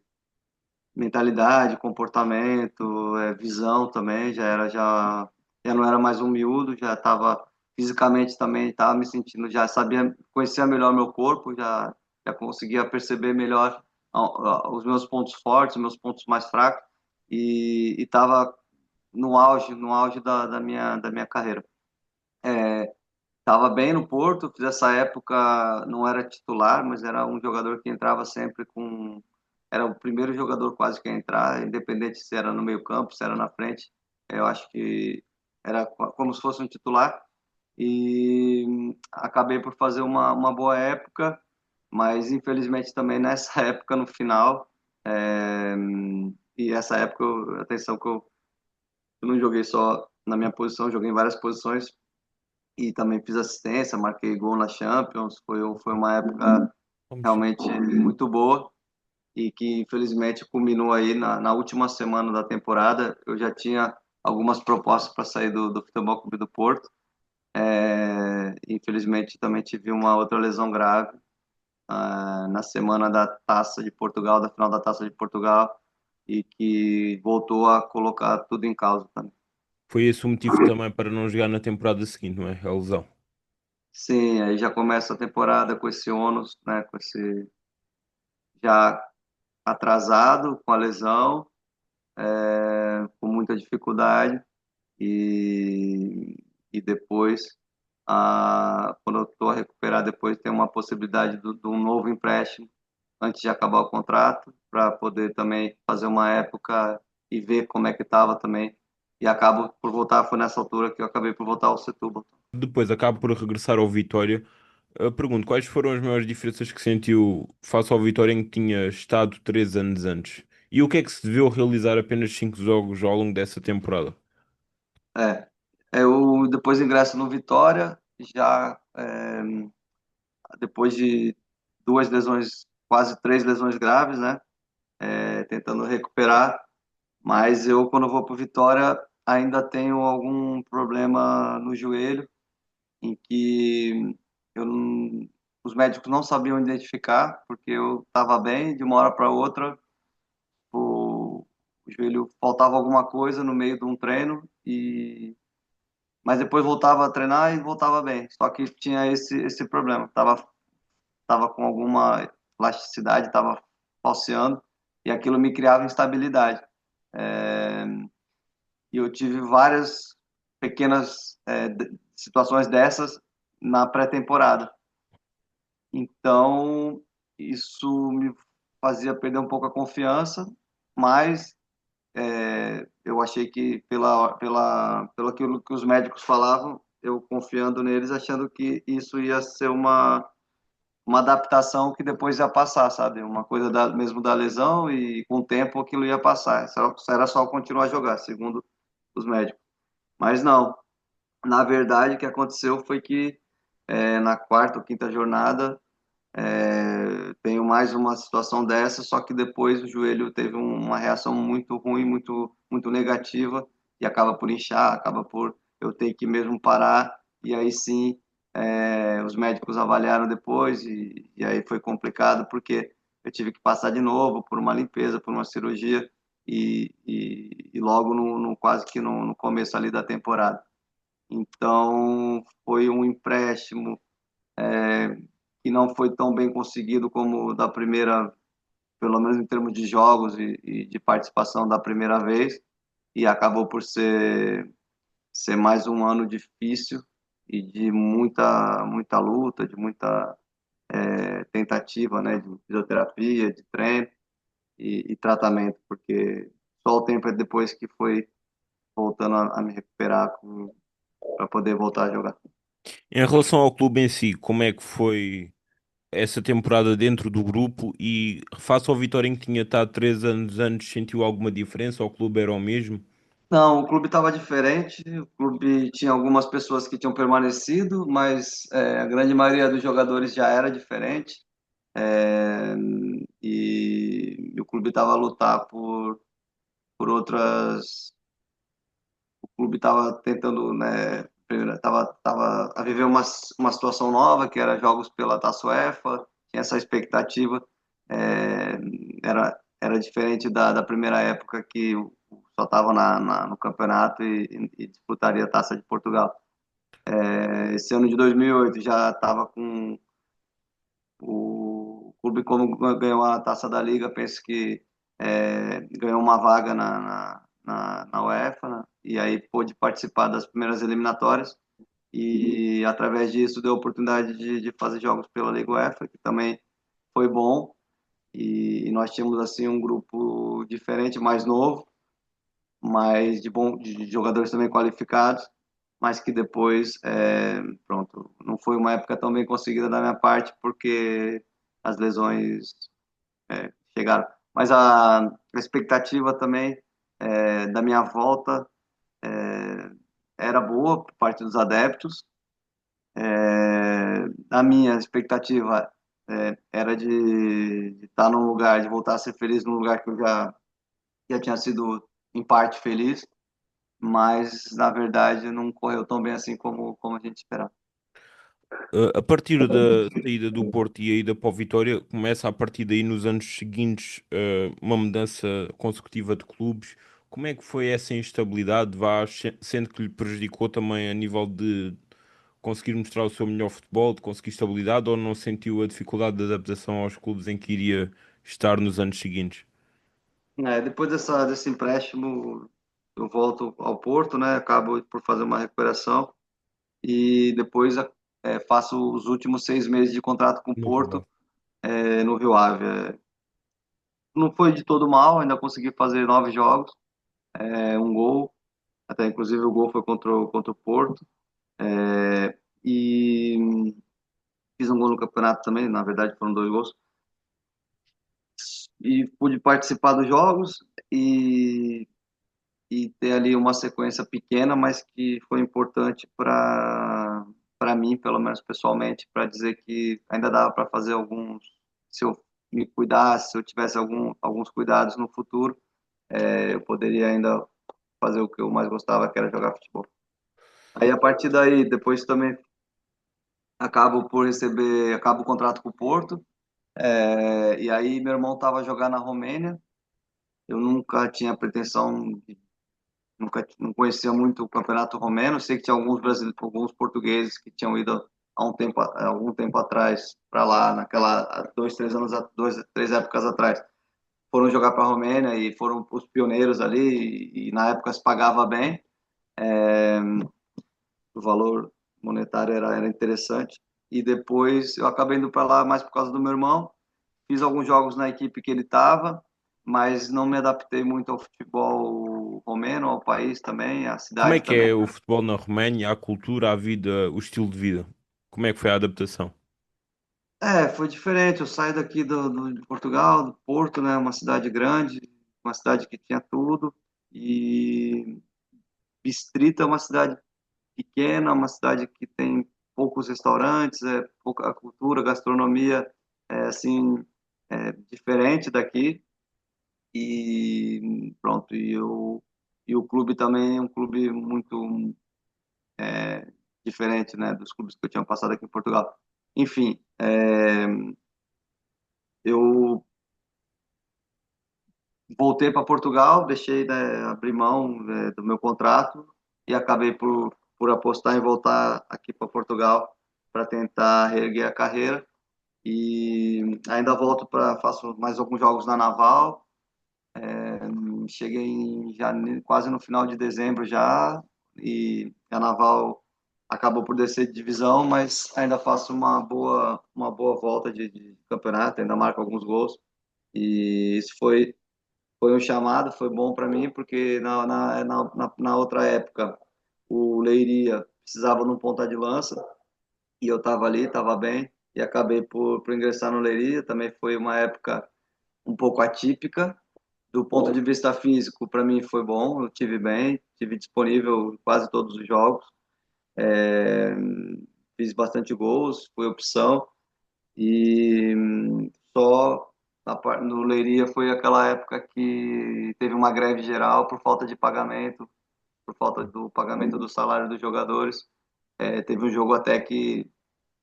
mentalidade, comportamento, visão também, já não era mais um miúdo, já estava fisicamente também, estava me sentindo, já sabia, conhecia melhor meu corpo, já conseguia perceber melhor os meus pontos fortes, os meus pontos mais fracos, e estava no auge da minha carreira. Estava bem no Porto, fiz essa época, não era titular, mas era um jogador que entrava sempre com. Era o primeiro jogador quase que a entrar, independente se era no meio-campo, se era na frente. Eu acho que era como se fosse um titular. E acabei por fazer uma boa época, mas infelizmente também nessa época, no final. é, e essa época, atenção, que eu não joguei só na minha posição, joguei em várias posições e também fiz assistência, marquei gol na Champions. Foi uma época Vamos. realmente muito boa e que infelizmente culminou aí na última semana da temporada. Eu já tinha algumas propostas para sair do Futebol Clube do Porto. Infelizmente também tive uma outra lesão grave na semana da Taça de Portugal, da final da Taça de Portugal, e que voltou a colocar tudo em causa também. Foi esse o motivo também para não jogar na temporada seguinte, não é? A lesão. Sim, aí já começa a temporada com esse ônus, né, com esse já atrasado com a lesão, com muita dificuldade e, e depois, quando eu estou a recuperar, depois tem uma possibilidade de um novo empréstimo antes de acabar o contrato, para poder também fazer uma época e ver como é que estava também. E acabo por voltar, foi nessa altura que eu acabei por voltar ao Setúbal. Depois acaba por regressar ao Vitória. Pergunto, quais foram as maiores diferenças que sentiu face ao Vitória em que tinha estado 3 anos antes? E o que é que se deveu realizar apenas 5 jogos ao longo dessa temporada? É, eu depois ingresso no Vitória, já depois de duas lesões, quase três lesões graves, né? Tentando recuperar, mas eu, quando vou para o Vitória, ainda tenho algum problema no joelho, em que eu não- os médicos não sabiam identificar, porque eu estava bem, de uma hora para outra, o joelho faltava alguma coisa no meio de um treino, mas depois voltava a treinar e voltava bem. Só que tinha esse problema, tava com alguma elasticidade, estava falseando, e aquilo me criava instabilidade. É, e eu tive várias pequenas situações dessas na pré-temporada. Então, isso me fazia perder um pouco a confiança, mas eu achei que pelo aquilo que os médicos falavam, eu confiando neles, achando que isso ia ser uma adaptação que depois ia passar, sabe? Uma coisa mesmo da lesão e com o tempo aquilo ia passar. Era só continuar a jogar, segundo os médicos. Mas não. Na verdade, o que aconteceu foi que na quarta ou quinta jornada tenho mais uma situação dessa, só que depois o joelho teve uma reação muito ruim, muito negativa e acaba por inchar, acaba por eu ter que mesmo parar e aí sim os médicos avaliaram depois e aí foi complicado porque eu tive que passar de novo por uma limpeza, por uma cirurgia e logo quase que no começo ali da temporada. Então foi um empréstimo que não foi tão bem conseguido como da primeira, pelo menos em termos de jogos e de participação da primeira vez, e acabou por ser mais um ano difícil e de muita luta, de muita tentativa, né, de fisioterapia, de treino e tratamento, porque só o tempo é depois que foi voltando a me recuperar para poder voltar a jogar. Em relação ao clube em si, como é que foi essa temporada dentro do grupo e face ao Vitória em que tinha estado 3 anos antes, sentiu alguma diferença? O clube era o mesmo? Não, o clube estava diferente. O clube tinha algumas pessoas que tinham permanecido, mas a grande maioria dos jogadores já era diferente. É, e o clube estava a lutar por outras. clube estava tentando, né, tava a viver uma situação nova, que era jogos pela Taça UEFA, tinha essa expectativa, é, era diferente da primeira época que só estava no campeonato e disputaria a Taça de Portugal. Esse ano de 2008 já estava com o clube, como ganhou a Taça da Liga, penso que ganhou uma vaga na UEFA, né? E aí pôde participar das primeiras eliminatórias e através disso deu a oportunidade de fazer jogos pela Liga UEFA, que também foi bom. E nós tínhamos assim um grupo diferente, mais novo, mas de jogadores também qualificados, mas que depois, pronto, não foi uma época tão bem conseguida da minha parte, porque as lesões chegaram. Mas a expectativa também da minha volta era boa por parte dos adeptos. A minha expectativa era de estar num lugar, de voltar a ser feliz num lugar que eu já tinha sido em parte feliz, mas na verdade não correu tão bem assim como a gente esperava. A partir da saída do Porto e a ida para o Vitória, começa a partir daí nos anos seguintes uma mudança consecutiva de clubes. Como é que foi essa instabilidade, sendo que lhe prejudicou também a nível de conseguir mostrar o seu melhor futebol, de conseguir estabilidade, ou não sentiu a dificuldade de adaptação aos clubes em que iria estar nos anos seguintes? Depois desse empréstimo, eu volto ao Porto, né? Acabo por fazer uma recuperação e depois faço os últimos 6 meses de contrato com o No Rio Porto Ave. no Rio Ave. Não foi de todo mal, ainda consegui fazer 9 jogos, um gol, até inclusive o gol foi contra o Porto. E fiz um gol no campeonato também, na verdade foram 2 gols. E pude participar dos jogos e ter ali uma sequência pequena, mas que foi importante para mim, pelo menos pessoalmente, para dizer que ainda dava para fazer alguns, se eu me cuidasse, se eu tivesse alguns cuidados no futuro, eu poderia ainda fazer o que eu mais gostava, que era jogar futebol. Aí a partir daí, depois também acabo o contrato com o Porto, e aí meu irmão estava jogando na Romênia, eu nunca tinha pretensão, nunca não conhecia muito o campeonato romeno, sei que tinha alguns brasileiros, alguns portugueses que tinham ido há algum tempo atrás para lá, há 2, 3 anos, 2, 3 épocas atrás, foram jogar para a Romênia e foram os pioneiros ali e na época se pagava bem, o valor monetário era interessante. E depois eu acabei indo para lá mais por causa do meu irmão. Fiz alguns jogos na equipe que ele estava, mas não me adaptei muito ao futebol romeno, ao país também, à Como é cidade que também. é o futebol na Roménia, a cultura, a vida, o estilo de vida? Como é que foi a adaptação? Foi diferente. Eu saí daqui de Portugal, do Porto, né, uma cidade grande, uma cidade que tinha tudo, e Bistrita é uma cidade pequena, uma cidade que tem poucos restaurantes, pouca cultura, gastronomia, assim, diferente daqui. E pronto, e o clube também é um clube muito diferente, né, dos clubes que eu tinha passado aqui em Portugal. Enfim, eu voltei para Portugal, deixei, né, abrir mão, do meu contrato e acabei por apostar em voltar aqui para Portugal para tentar reerguer a carreira. E ainda volto faço mais alguns jogos na Naval. Cheguei em janeiro, quase no final de dezembro já, e a Naval acabou por descer de divisão, mas ainda faço uma boa volta de campeonato, ainda marco alguns gols. E isso foi um chamado, foi bom para mim, porque na outra época o Leiria precisava de um ponta de lança, e eu estava ali, estava bem, e acabei por ingressar no Leiria. Também foi uma época um pouco atípica, do ponto de vista físico, para mim foi bom, eu tive bem, tive disponível em quase todos os jogos, é, fiz bastante gols, foi opção, e só no Leiria foi aquela época que teve uma greve geral por falta de pagamento, por falta do pagamento do salário dos jogadores. Teve um jogo até que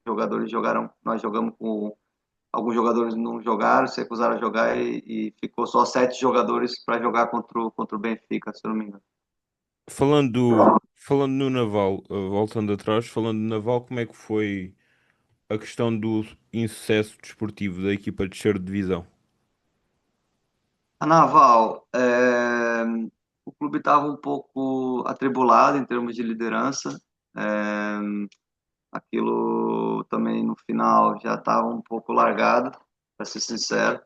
jogadores jogaram, nós jogamos com alguns jogadores não jogaram, se recusaram a jogar e ficou só 7 jogadores para jogar contra o Benfica, se eu não me engano. Falando no Naval, voltando atrás, falando no Naval, como é que foi a questão do insucesso desportivo da equipa de descer de divisão? A Naval, o clube estava um pouco atribulado em termos de liderança. É, Aquilo também no final já estava um pouco largado, para ser sincero.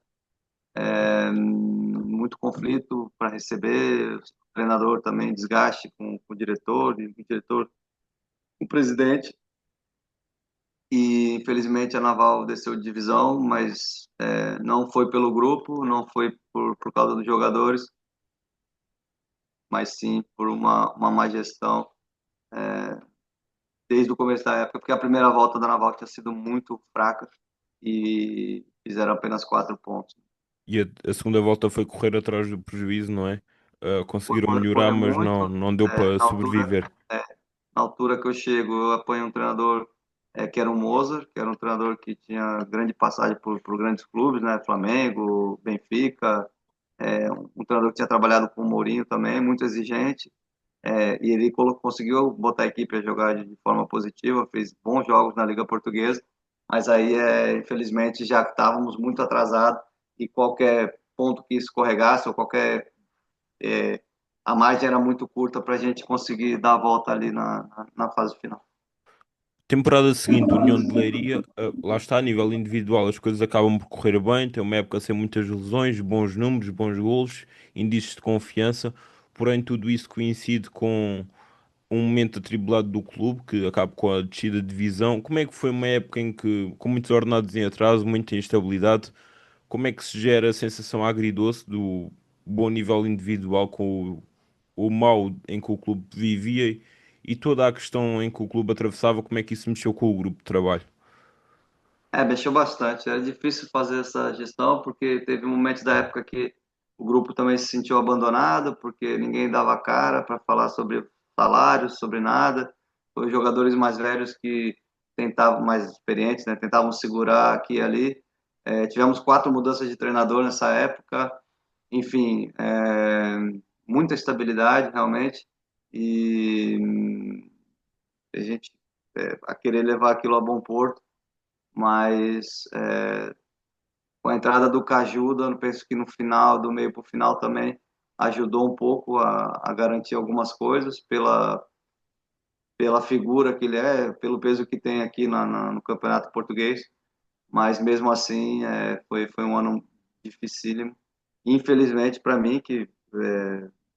Muito conflito para receber, o treinador também desgaste com o diretor, e o diretor com o presidente. E infelizmente a Naval desceu de divisão, mas não foi pelo grupo, não foi por causa dos jogadores, mas sim por uma má gestão desde o começo da época, porque a primeira volta da Naval tinha sido muito fraca e fizeram apenas 4 pontos. E a segunda volta foi correr atrás do prejuízo, não é? Conseguiram melhorar, Foi mas muito. não deu para Na altura, sobreviver. é, na altura que eu chego, eu apanho um treinador que era o Mozart, que era um treinador que tinha grande passagem por grandes clubes, né? Flamengo, Benfica, um treinador que tinha trabalhado com o Mourinho também, muito exigente. E ele conseguiu botar a equipe a jogar de forma positiva, fez bons jogos na Liga Portuguesa, mas aí, infelizmente, já estávamos muito atrasados e qualquer ponto que escorregasse ou qualquer. A margem era muito curta para a gente conseguir dar a volta ali na fase final. Temporada seguinte, União de Leiria, lá está, a nível individual, as coisas acabam por correr bem. Tem uma época sem muitas lesões, bons números, bons golos, indícios de confiança. Porém, tudo isso coincide com um momento atribulado do clube, que acaba com a descida de divisão. Como é que foi uma época em que, com muitos ordenados em atraso, muita instabilidade, como é que se gera a sensação agridoce do bom nível individual com o mau em que o clube vivia e toda a questão em que o clube atravessava, como é que isso mexeu com o grupo de trabalho? Mexeu bastante. Era difícil fazer essa gestão, porque teve momentos da época que o grupo também se sentiu abandonado, porque ninguém dava cara para falar sobre salários, sobre nada. Os jogadores mais velhos que tentavam, mais experientes, né, tentavam segurar aqui e ali. Tivemos 4 mudanças de treinador nessa época. Enfim, muita estabilidade realmente. E a gente a querer levar aquilo a bom porto, mas com a entrada do Cajuda, eu penso que no final, do meio para o final também, ajudou um pouco a garantir algumas coisas pela figura que ele é, pelo peso que tem aqui no Campeonato Português, mas mesmo assim foi um ano dificílimo. Infelizmente para mim, que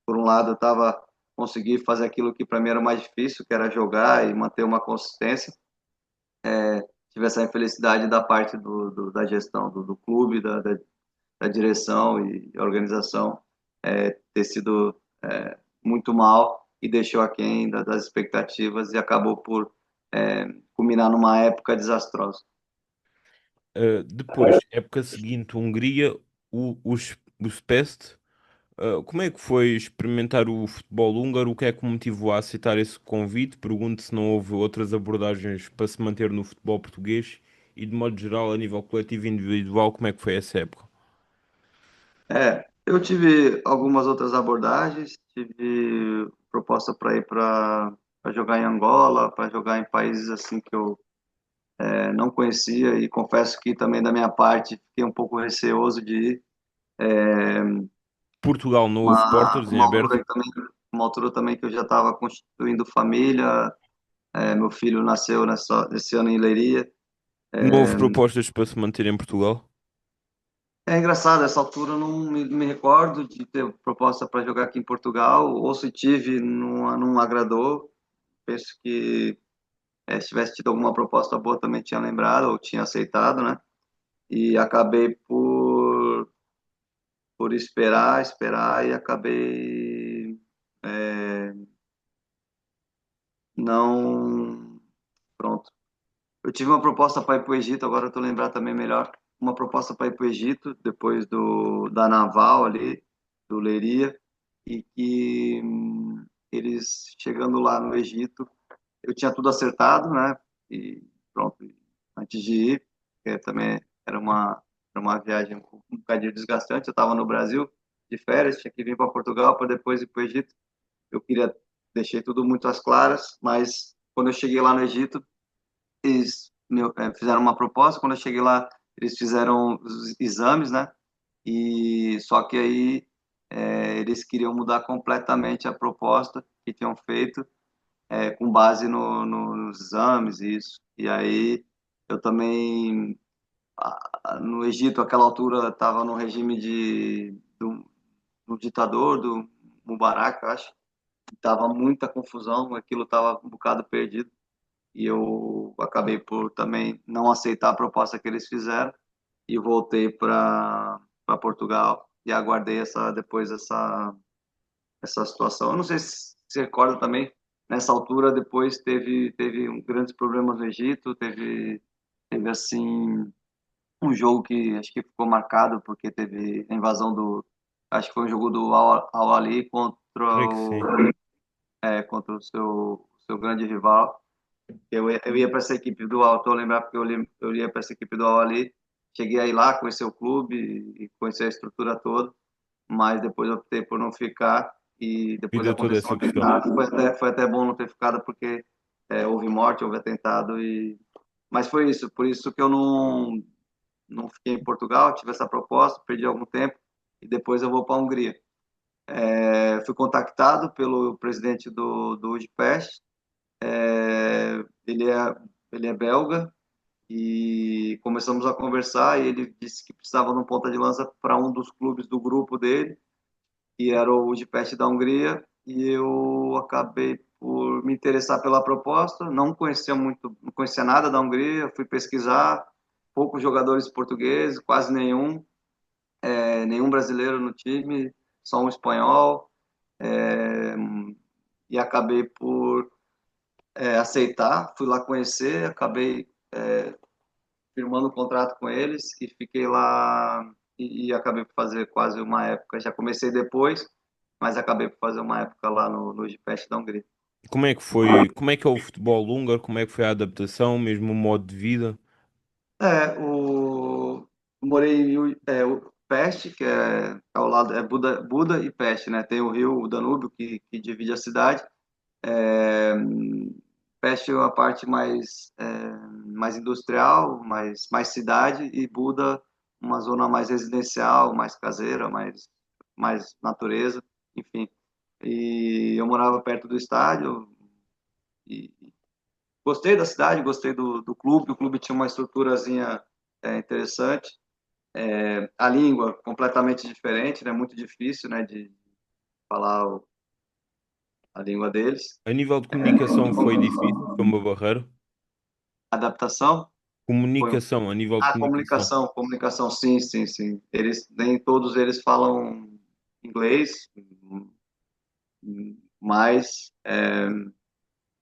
por um lado eu estava conseguindo fazer aquilo que para mim era mais difícil, que era jogar e manter uma consistência, tive essa infelicidade da parte da gestão do clube, da direção e organização ter sido muito mal e deixou aquém das expectativas e acabou por culminar numa época desastrosa. Depois, época seguinte, Hungria, o Spest. Como é que foi experimentar o futebol húngaro? O que é que o motivou a aceitar esse convite? Pergunto se não houve outras abordagens para se manter no futebol português e, de modo geral, a nível coletivo e individual, como é que foi essa época? Eu tive algumas outras abordagens, tive proposta para ir para jogar em Angola, para jogar em países assim que eu não conhecia e confesso que também da minha parte fiquei um pouco receoso de ir. Portugal não houve Uma, portas em uma aberto? altura também, uma altura também que eu já estava constituindo família, meu filho nasceu nesse ano em Leiria. Não houve propostas para se manter em Portugal? É engraçado, essa altura eu não me recordo de ter proposta para jogar aqui em Portugal, ou se tive, não agradou. Penso que se tivesse tido alguma proposta boa também tinha lembrado ou tinha aceitado, né? E acabei por esperar e acabei não. Pronto. Eu tive uma proposta para ir para o Egito, agora eu estou lembrando também melhor. Uma proposta para ir para o Egito, depois da Naval ali, do Leiria, e que eles chegando lá no Egito, eu tinha tudo acertado, né? E pronto, antes de ir, porque também era uma viagem um bocadinho desgastante. Eu estava no Brasil de férias, tinha que vir para Portugal para depois ir para o Egito. Eu queria, deixei tudo muito às claras, mas quando eu cheguei lá no Egito, eles fizeram uma proposta. Quando eu cheguei lá, eles fizeram os exames, né? E só que aí eles queriam mudar completamente a proposta que tinham feito com base nos exames e isso. E aí eu também no Egito, àquela altura, estava no regime do ditador, do Mubarak, eu acho. Tava muita confusão, aquilo estava um bocado perdido. E eu acabei por também não aceitar a proposta que eles fizeram e voltei para Portugal e aguardei depois essa situação. Eu não sei se você recorda também, nessa altura depois teve grandes problemas no Egito, teve assim um jogo que acho que ficou marcado porque teve a invasão acho que foi um jogo do Al Ahly Creio que sim. contra o seu grande rival. Eu ia para essa equipe do Al, estou a lembrar porque eu ia para essa equipe do Al Ahly, cheguei a ir lá, conhecer o clube e conhecer a estrutura toda, mas depois eu optei por não ficar e depois Vida toda aconteceu um essa questão. atentado. Foi até bom não ter ficado porque houve morte, houve atentado mas foi isso, por isso que eu não fiquei em Portugal, tive essa proposta, perdi algum tempo e depois eu vou para a Hungria. Fui contactado pelo presidente do UJPEST, é, ele é ele é belga e começamos a conversar e ele disse que precisava de um ponta de lança para um dos clubes do grupo dele, que era o UJPEST da Hungria, e eu acabei por me interessar pela proposta, não conhecia nada da Hungria, fui pesquisar, poucos jogadores portugueses, quase nenhum, nenhum brasileiro no time, só um espanhol, é, e acabei por aceitar, fui lá conhecer, acabei firmando um contrato com eles e fiquei lá e acabei por fazer quase uma época. Já comecei depois, mas acabei por fazer uma época lá no Gipest da Hungria. Como é que foi? Como é que é o futebol húngaro? Como é que foi a adaptação, mesmo o modo de vida? Morei o Peste, que é ao lado, é Buda e Peste, né? Tem o rio, o Danúbio, que divide a cidade. É, Peste é a parte mais industrial, mais cidade, e Buda uma zona mais residencial, mais caseira, mais natureza, enfim. E eu morava perto do estádio e gostei da cidade, gostei do clube. O clube tinha uma estruturazinha interessante. A língua completamente diferente, né? Muito difícil, né? De falar a língua deles. A nível de comunicação foi difícil, foi uma barreira. Adaptação foi Comunicação, a nível de comunicação. comunicação, sim, sim, sim. Nem todos eles falam inglês, mas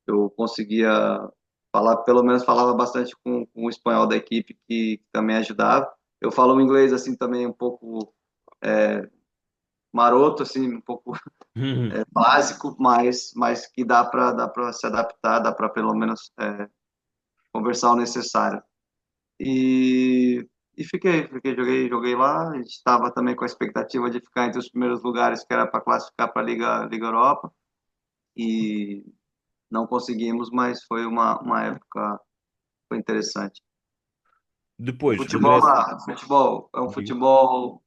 eu conseguia falar, pelo menos falava bastante com o espanhol da equipe que também ajudava. Eu falo um inglês assim também um pouco maroto, assim, um pouco básico, mas que dá para se adaptar, dá para pelo menos conversar o necessário. E, joguei lá. A gente estava também com a expectativa de ficar entre os primeiros lugares, que era para classificar para a Liga Europa, e não conseguimos, mas foi uma época foi interessante. O Depois, futebol regressa. lá, futebol é um Diga. futebol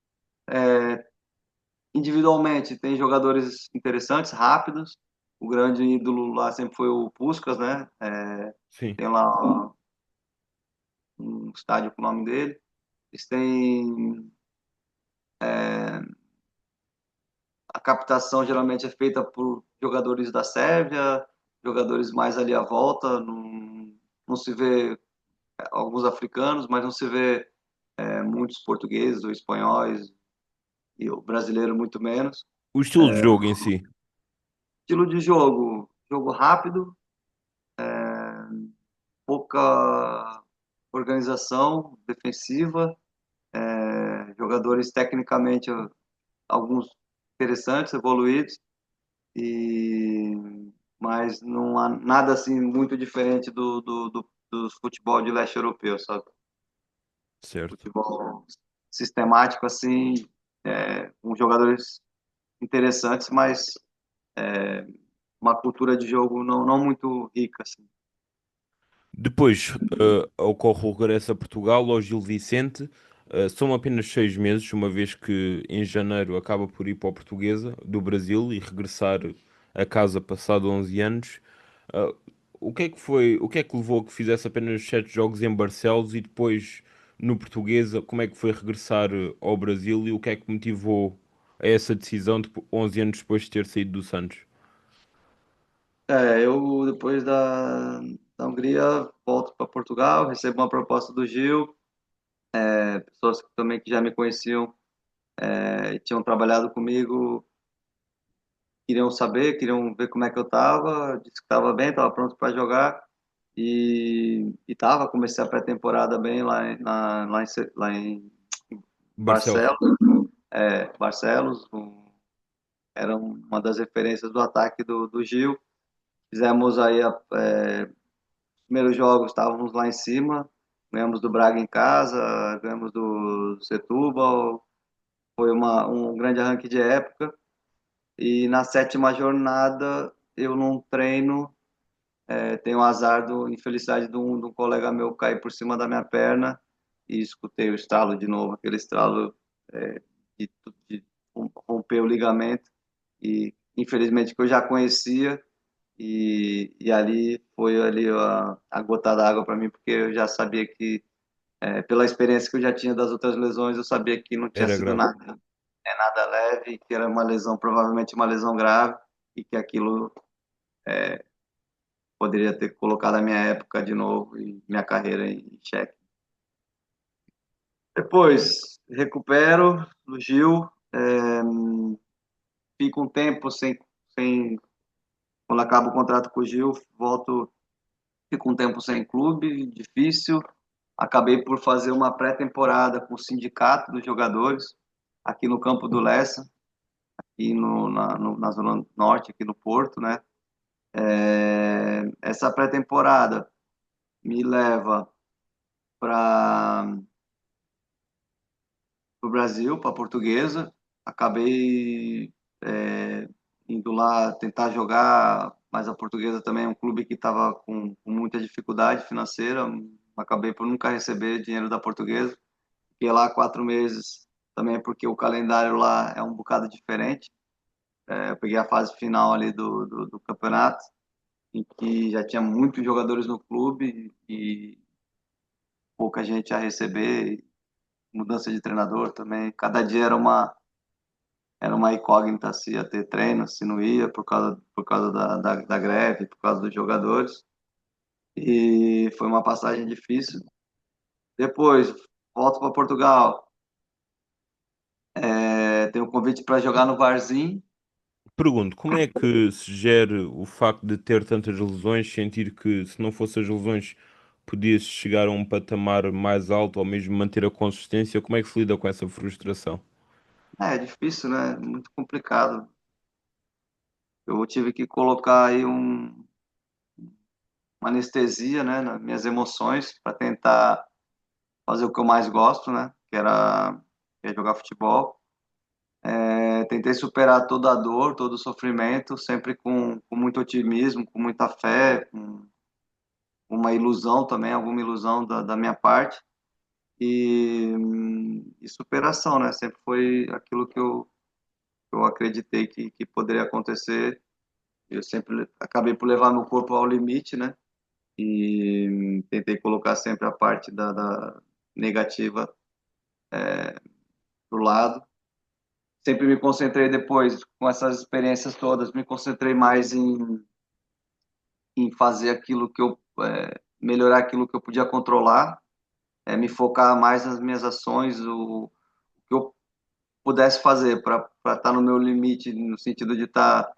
individualmente, tem jogadores interessantes, rápidos. O grande ídolo lá sempre foi o Puskás, né? Sim. Tem lá um estádio com o nome dele. Eles têm a captação geralmente é feita por jogadores da Sérvia, jogadores mais ali à volta, não se vê alguns africanos, mas não se vê muitos portugueses ou espanhóis, e o brasileiro muito menos. O estilo de jogo em si. Estilo de jogo rápido, pouca organização defensiva, jogadores tecnicamente alguns interessantes, evoluídos, e mas não há nada assim muito diferente do futebol de leste europeu, sabe? Certo. Futebol sistemático assim, com jogadores interessantes, mas uma cultura de jogo não muito rica assim. Depois, ocorre o regresso a Portugal ao Gil Vicente. São apenas 6 meses, uma vez que em janeiro acaba por ir para a Portuguesa do Brasil e regressar a casa passado 11 anos. Uh, o que é que foi, o que é que levou a que fizesse apenas 7 jogos em Barcelos e depois no Portuguesa? Como é que foi regressar ao Brasil e o que é que motivou a essa decisão de 11 anos depois de ter saído do Santos? Eu depois da Hungria volto para Portugal, recebo uma proposta do Gil, pessoas também que já me conheciam, tinham trabalhado comigo, queriam saber, queriam ver como é que eu estava, disse que estava bem, estava pronto para jogar e estava, comecei a pré-temporada bem lá em Barcelos. Barcelos, Barcelos, era uma das referências do ataque do Gil. Fizemos aí primeiros jogos, estávamos lá em cima, ganhamos do Braga em casa, ganhamos do Setúbal, foi um grande arranque de época. E na sétima jornada, eu num treino, tenho o azar, infelicidade de um colega meu cair por cima da minha perna e escutei o estralo de novo, aquele estralo de, de romper o ligamento e infelizmente que eu já conhecia e ali foi ali a gota d'água para mim, porque eu já sabia que, pela experiência que eu já tinha das outras lesões, eu sabia que não tinha Era sido grave. nada leve, que era uma lesão, provavelmente uma lesão grave, e que aquilo poderia ter colocado a minha época de novo e minha carreira em xeque. Depois, recupero no Gil, fico um tempo sem. Quando acaba o contrato com o Gil, volto, fico um tempo sem clube, difícil. Acabei por fazer uma pré-temporada com o sindicato dos jogadores, aqui no Campo do Lessa, aqui na Zona Norte, aqui no Porto, né? Essa pré-temporada me leva para o Brasil, para a Portuguesa. Acabei indo lá tentar jogar, mas a Portuguesa também é um clube que estava com muita dificuldade financeira. Acabei por nunca receber dinheiro da Portuguesa. Fiquei lá 4 meses, também porque o calendário lá é um bocado diferente. Eu peguei a fase final ali do campeonato, em que já tinha muitos jogadores no clube e pouca gente a receber, mudança de treinador também. Cada dia era uma incógnita se ia ter treino, se não ia, por causa da greve, por causa dos jogadores. E foi uma passagem difícil. Depois, volto para Portugal. Tenho um convite para jogar no Varzim. Pergunto, como é que se gera o facto de ter tantas lesões, sentir que se não fossem as lesões podias chegar a um patamar mais alto ou mesmo manter a consistência? Como é que se lida com essa frustração? É difícil, né? Muito complicado. Eu tive que colocar aí uma anestesia, né, nas minhas emoções para tentar fazer o que eu mais gosto, né? Que é jogar futebol. Tentei superar toda a dor, todo o sofrimento, sempre com muito otimismo, com muita fé, com uma ilusão também, alguma ilusão da minha parte. E superação, né? Sempre foi aquilo que eu acreditei que poderia acontecer. Eu sempre acabei por levar meu corpo ao limite, né? E tentei colocar sempre a parte da negativa do lado. Sempre me concentrei depois, com essas experiências todas, me concentrei mais em fazer aquilo que melhorar aquilo que eu podia controlar, me focar mais nas minhas ações, o que eu pudesse fazer para estar no meu limite, no sentido de estar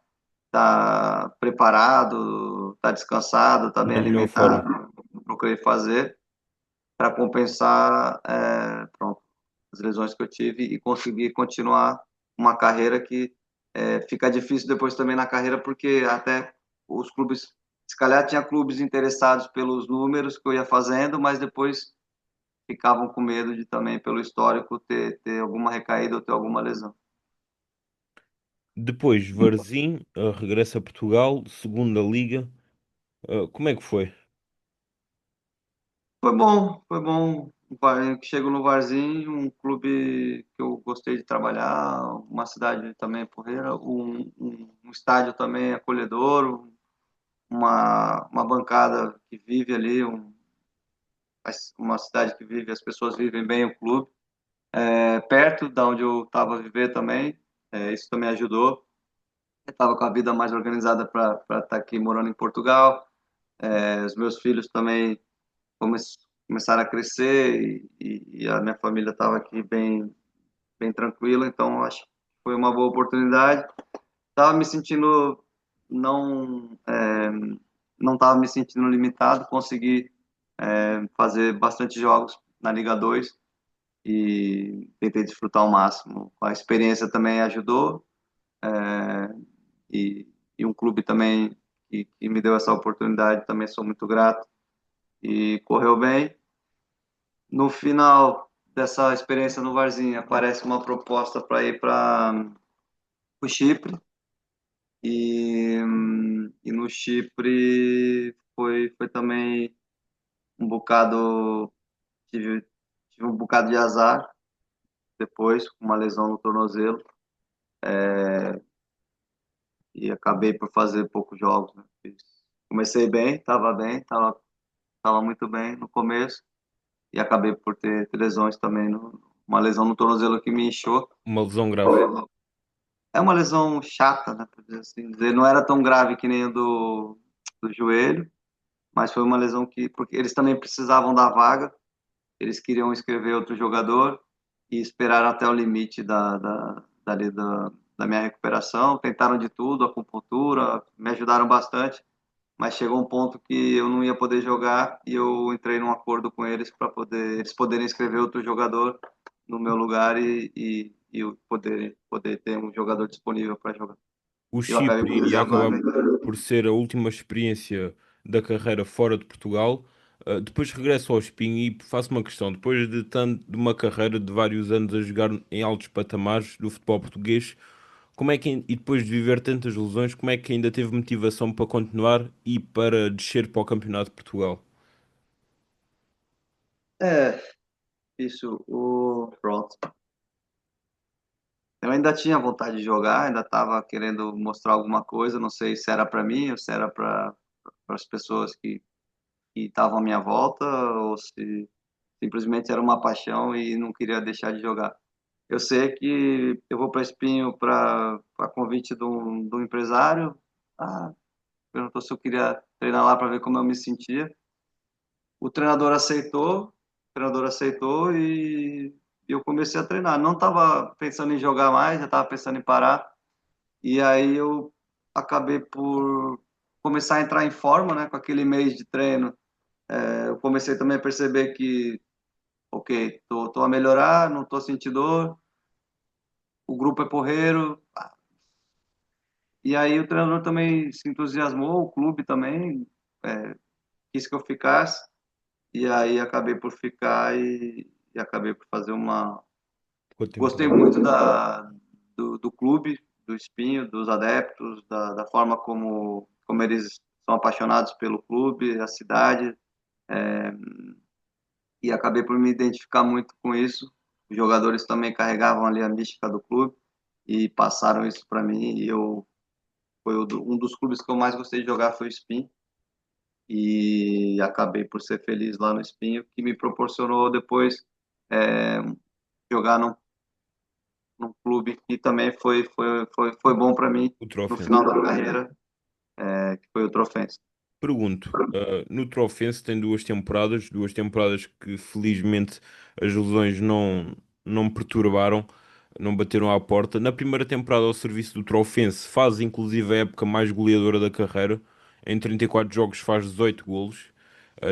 preparado, estar descansado, estar bem Na melhor forma. alimentado. Procurei fazer para compensar, pronto, as lesões que eu tive e conseguir continuar uma carreira que fica difícil depois também na carreira, porque até os clubes, se calhar tinha clubes interessados pelos números que eu ia fazendo, mas depois ficavam com medo de também, pelo histórico, ter alguma recaída ou ter alguma lesão. Depois, Varzim, regressa a Portugal, segunda liga. Como é que foi? Foi bom, foi bom. Chego no Varzim, um clube que eu gostei de trabalhar, uma cidade também porreira, um estádio também acolhedor, uma bancada que vive ali, uma cidade que vive, as pessoas vivem bem o clube. Perto da onde eu estava a viver também, isso também ajudou. Eu estava com a vida mais organizada para estar aqui morando em Portugal. Os meus filhos também come- começaram a crescer e a minha família estava aqui bem tranquila, então eu acho que foi uma boa oportunidade. Estava me sentindo não não estava me sentindo limitado, consegui fazer bastante jogos na Liga 2 e tentei desfrutar ao máximo. A experiência também ajudou e, e um clube também que me deu essa oportunidade também sou muito grato e correu bem. No final dessa experiência no Varzinho, aparece uma proposta para ir para o Chipre e no Chipre foi também um bocado tive, tive um bocado de azar depois com uma lesão no tornozelo e acabei por fazer poucos jogos, né? Comecei bem, tava muito bem no começo e acabei por ter lesões também, uma lesão no tornozelo que me inchou. Uma lesão grave. É uma lesão chata, né, por assim dizer. Não era tão grave que nem o do joelho, mas foi uma lesão que, porque eles também precisavam da vaga, eles queriam inscrever outro jogador e esperaram até o limite da minha recuperação. Tentaram de tudo, acupuntura, me ajudaram bastante, mas chegou um ponto que eu não ia poder jogar e eu entrei num acordo com eles para eles poderem inscrever outro jogador no meu lugar e eu poder ter um jogador disponível para jogar. O Eu acabei Chipre por iria essa acabar vaga. por ser a última experiência da carreira fora de Portugal. Depois regresso ao Espinho e faço uma questão. Depois de uma carreira de vários anos a jogar em altos patamares do futebol português, como é que, e depois de viver tantas lesões, como é que ainda teve motivação para continuar e para descer para o Campeonato de Portugal? É, isso, pronto. Eu ainda tinha vontade de jogar, ainda estava querendo mostrar alguma coisa, não sei se era para mim ou se era para as pessoas que estavam à minha volta ou se simplesmente era uma paixão e não queria deixar de jogar. Eu sei que eu vou para Espinho para convite de um empresário. Ah, perguntou se eu queria treinar lá para ver como eu me sentia. O treinador aceitou e eu comecei a treinar. Não estava pensando em jogar mais, já estava pensando em parar. E aí eu acabei por começar a entrar em forma, né? Com aquele mês de treino, eu comecei também a perceber que, ok, tô a melhorar, não tô sentindo dor, o grupo é porreiro. E aí o treinador também se entusiasmou, o clube também quis que eu ficasse. E aí acabei por ficar e acabei por fazer uma. Com a Gostei temporada. muito do clube, do Espinho, dos adeptos, da forma como eles são apaixonados pelo clube, a cidade, e acabei por me identificar muito com isso. Os jogadores também carregavam ali a mística do clube e passaram isso para mim. E um dos clubes que eu mais gostei de jogar foi o Espinho e acabei por ser feliz lá no Espinho, que me proporcionou depois é, jogar num clube que também foi bom para mim O no Trofense. final da carreira, que foi o Trofense. Pergunto, no Trofense tem duas temporadas que felizmente as lesões não perturbaram, não bateram à porta. Na primeira temporada ao serviço do Trofense faz inclusive a época mais goleadora da carreira. Em 34 jogos faz 18 golos,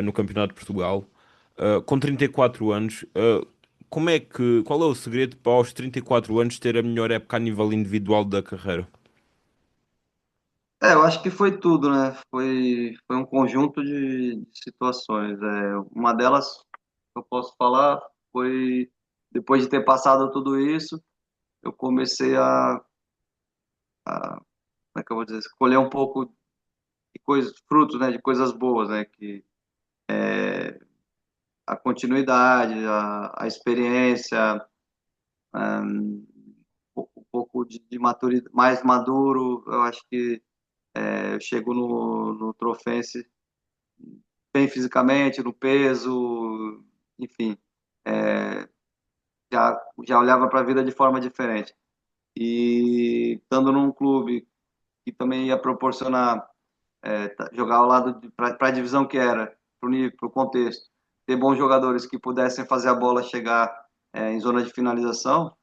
no Campeonato de Portugal. Com 34 anos, qual é o segredo para aos 34 anos ter a melhor época a nível individual da carreira? Eu acho que foi tudo, né? Foi um conjunto de situações. Uma delas que eu posso falar foi depois de ter passado tudo isso, eu comecei como é que eu vou dizer, escolher um pouco de coisas, frutos, né, de coisas boas, né, que a continuidade, a experiência, um pouco de maturidade, mais maduro. Eu acho que eu chego no Trofense bem fisicamente, no peso, enfim, é, já olhava para a vida de forma diferente. E estando num clube que também ia proporcionar jogar ao lado para a divisão que era, para o contexto, ter bons jogadores que pudessem fazer a bola chegar em zona de finalização,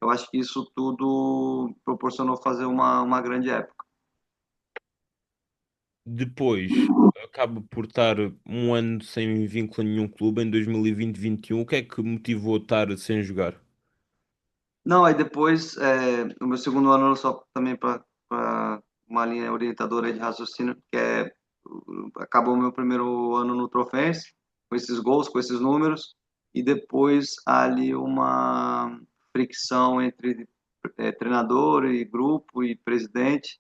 eu acho que isso tudo proporcionou fazer uma grande época. Depois, acaba por estar um ano sem vínculo a nenhum clube, em 2020-21. O que é que motivou a estar sem jogar? Não, aí depois, no meu segundo ano, só também para uma linha orientadora de raciocínio, acabou o meu primeiro ano no Trofense, com esses gols, com esses números, e depois há ali uma fricção entre treinador e grupo e presidente,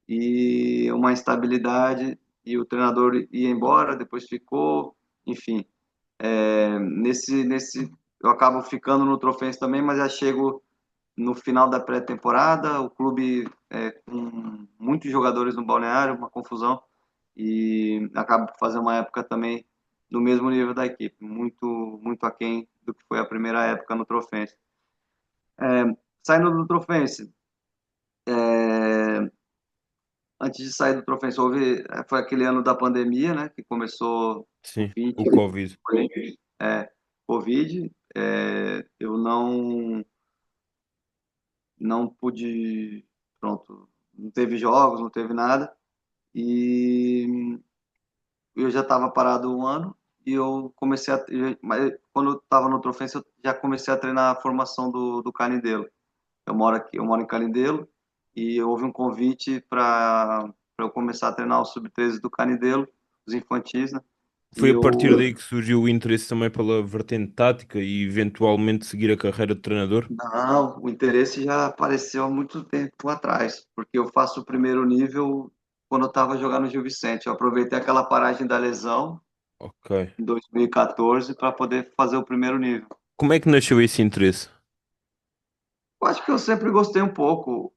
e uma instabilidade, e o treinador ia embora, depois ficou, enfim. Eu acabo ficando no Trofense também, mas já chego no final da pré-temporada, o clube com muitos jogadores no balneário, uma confusão, e acaba por fazer uma época também do mesmo nível da equipe, muito aquém do que foi a primeira época no Trofense. Saindo do Trofense, antes de sair do Trofense, foi aquele ano da pandemia, né, que começou o Sim, 20, o Covid. é, Covid. Eu não pude, pronto, não teve jogos, não teve nada, e eu já estava parado um ano, e mas quando eu estava no Trofense, eu já comecei a treinar a formação do Canidelo. Eu moro em Canidelo, e houve um convite para eu começar a treinar os sub-13 do Canidelo, os infantis, né? E Foi a partir eu daí que surgiu o interesse também pela vertente tática e eventualmente seguir a carreira de treinador? Não, o interesse já apareceu há muito tempo atrás, porque eu faço o primeiro nível quando eu estava jogando no Gil Vicente. Eu aproveitei aquela paragem da lesão Ok. em 2014 para poder fazer o primeiro nível. Como é que nasceu esse interesse? Eu acho que eu sempre gostei um pouco.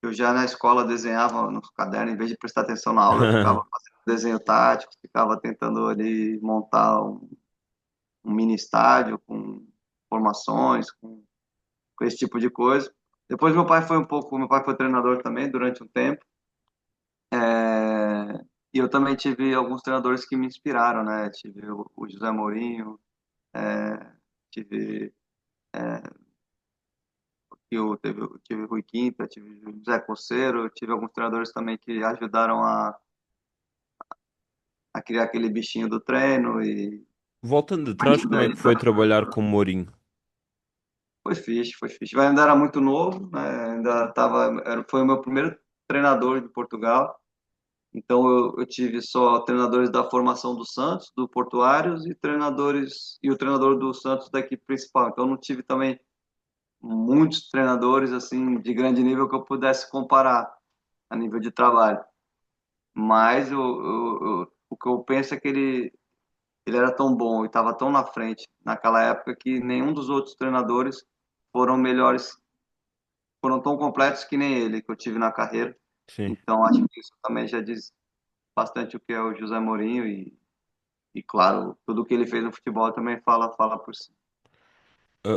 Eu já na escola desenhava nos cadernos, em vez de prestar atenção na aula, eu ficava fazendo desenho tático, ficava tentando ali montar um mini estádio com formações, com esse tipo de coisa. Depois meu pai foi treinador também durante um tempo. E eu também tive alguns treinadores que me inspiraram, né? Tive o José Mourinho, tive tive o Rui Quinta, tive o José Coceiro, tive alguns treinadores também que ajudaram a criar aquele bichinho do treino e Voltando atrás, como é daí que foi trabalhar com o Mourinho? foi fixe, foi fixe. Eu ainda era muito novo, né? Foi o meu primeiro treinador de Portugal. Então eu tive só treinadores da formação do Santos, do Portuários e o treinador do Santos da equipe principal. Então eu não tive também muitos treinadores assim de grande nível que eu pudesse comparar a nível de trabalho. Mas o que eu penso é que ele era tão bom e estava tão na frente naquela época que nenhum dos outros treinadores foram melhores, foram tão completos que nem ele que eu tive na carreira. Sim. Então acho que isso também já diz bastante o que é o José Mourinho e claro, tudo que ele fez no futebol também fala por si.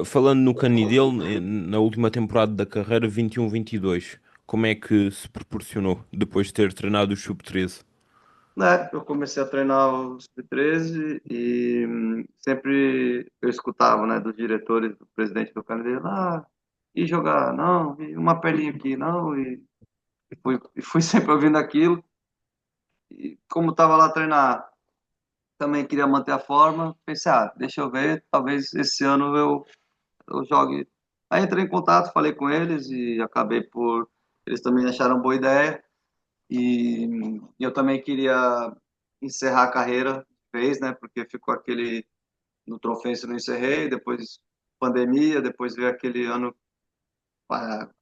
Falando no Canidelo, na última temporada da carreira 21-22, como é que se proporcionou depois de ter treinado o Sub-13? Eu comecei a treinar o sub-13 e sempre eu escutava, né, dos diretores, do presidente do Canadá, e jogar, não, e uma perninha aqui, não, e fui sempre ouvindo aquilo, e como estava lá treinar também queria manter a forma. Pensei, deixa eu ver, talvez esse ano eu jogue. Aí entrei em contato, falei com eles e acabei por. Eles também acharam boa ideia. E eu também queria encerrar a carreira de vez, né? Porque ficou aquele. No Trofense eu não encerrei, depois pandemia, depois veio aquele ano.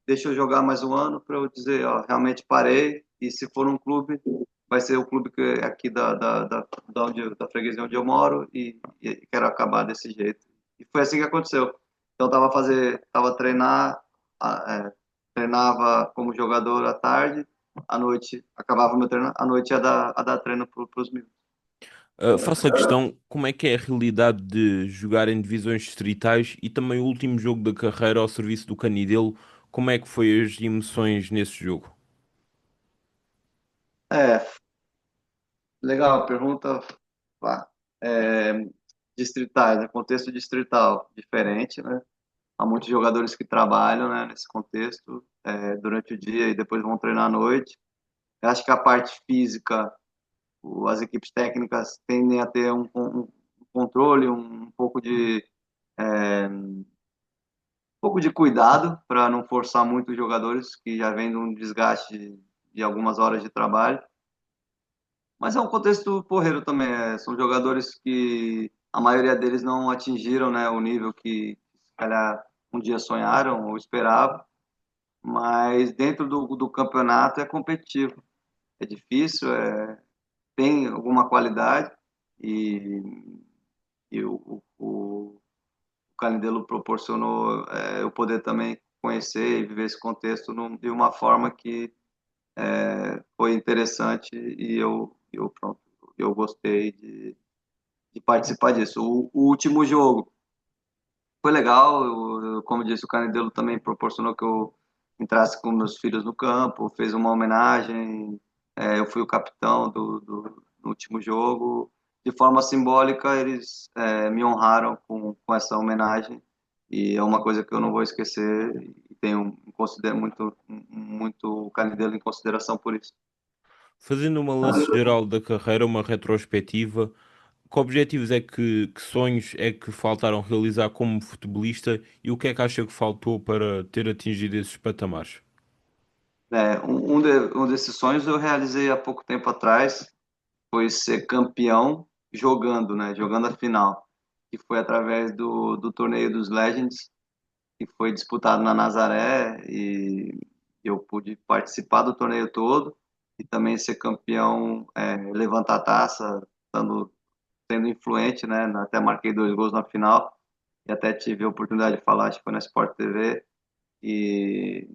Deixa eu jogar mais um ano para eu dizer, ó, realmente parei. E se for um clube, vai ser o clube que é aqui da freguesia onde eu moro e quero acabar desse jeito. E foi assim que aconteceu. Então tava treinava como jogador à tarde, à noite acabava o meu treino, à noite a dar treino para os meus. Faço a questão, como é que é a realidade de jogar em divisões distritais e também o último jogo da carreira ao serviço do Canidelo, como é que foi as emoções nesse jogo? É, legal, pergunta. Pá, é, distritais, né? Contexto distrital diferente, né? Há muitos jogadores que trabalham, né, nesse contexto, durante o dia e depois vão treinar à noite. Eu acho que a parte física, as equipes técnicas tendem a ter um controle, um pouco de cuidado para não forçar muito os jogadores que já vêm de um desgaste de algumas horas de trabalho. Mas é um contexto porreiro também. São jogadores que a maioria deles não atingiram, né, o nível que se calhar um dia sonharam ou esperavam. Mas dentro do campeonato é competitivo. É difícil, tem alguma qualidade e, e o Canidelo proporcionou eu poder também conhecer e viver esse contexto de uma forma que foi interessante e pronto, eu gostei de participar disso. O último jogo foi legal, como disse, o Canidelo também proporcionou que eu entrasse com meus filhos no campo, fez uma homenagem, eu fui o capitão do último jogo. De forma simbólica, eles me honraram com essa homenagem e é uma coisa que eu não vou esquecer e considero muito o Canidelo em consideração por isso. Fazendo um balanço geral da carreira, uma retrospectiva, que objetivos que sonhos é que faltaram realizar como futebolista e o que é que acha que faltou para ter atingido esses patamares? Um desses sonhos eu realizei há pouco tempo atrás, foi ser campeão jogando, né? Jogando a final, que foi através do torneio dos Legends, que foi disputado na Nazaré e eu pude participar do torneio todo e também ser campeão, levantar a taça, sendo influente, né? Até marquei 2 gols na final e até tive a oportunidade de falar, acho que foi na Sport TV e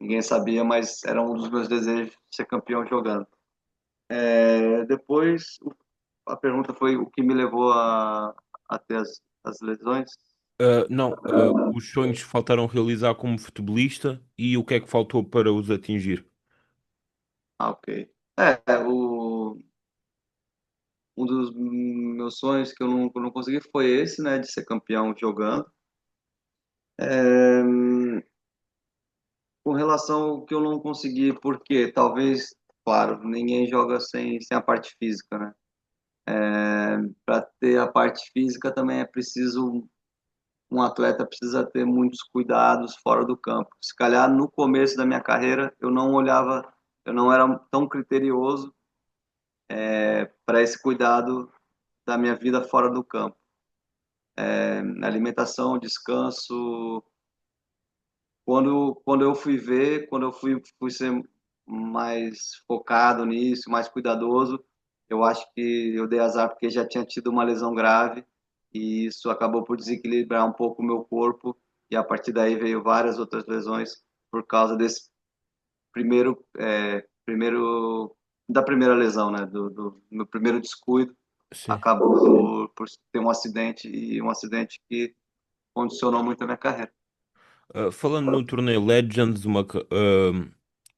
ninguém sabia, mas era um dos meus desejos ser campeão jogando. Depois, a pergunta foi o que me levou a ter as lesões. Não, os sonhos que faltaram realizar como futebolista e o que é que faltou para os atingir? Ok. Um dos meus sonhos que eu não consegui foi esse, né, de ser campeão jogando. É, com relação ao que eu não consegui, porque talvez, claro, ninguém joga sem a parte física, né? Para ter a parte física também é preciso um atleta precisa ter muitos cuidados fora do campo. Se calhar no começo da minha carreira eu não era tão criterioso para esse cuidado da minha vida fora do campo. Alimentação, descanso. Quando eu fui ver, quando fui ser mais focado nisso, mais cuidadoso, eu acho que eu dei azar porque já tinha tido uma lesão grave e isso acabou por desequilibrar um pouco o meu corpo e a partir daí veio várias outras lesões por causa desse primeiro da primeira lesão, né? Do meu primeiro descuido, Sim. acabou por ter um acidente e um acidente que condicionou muito a minha carreira. Falando no torneio Legends,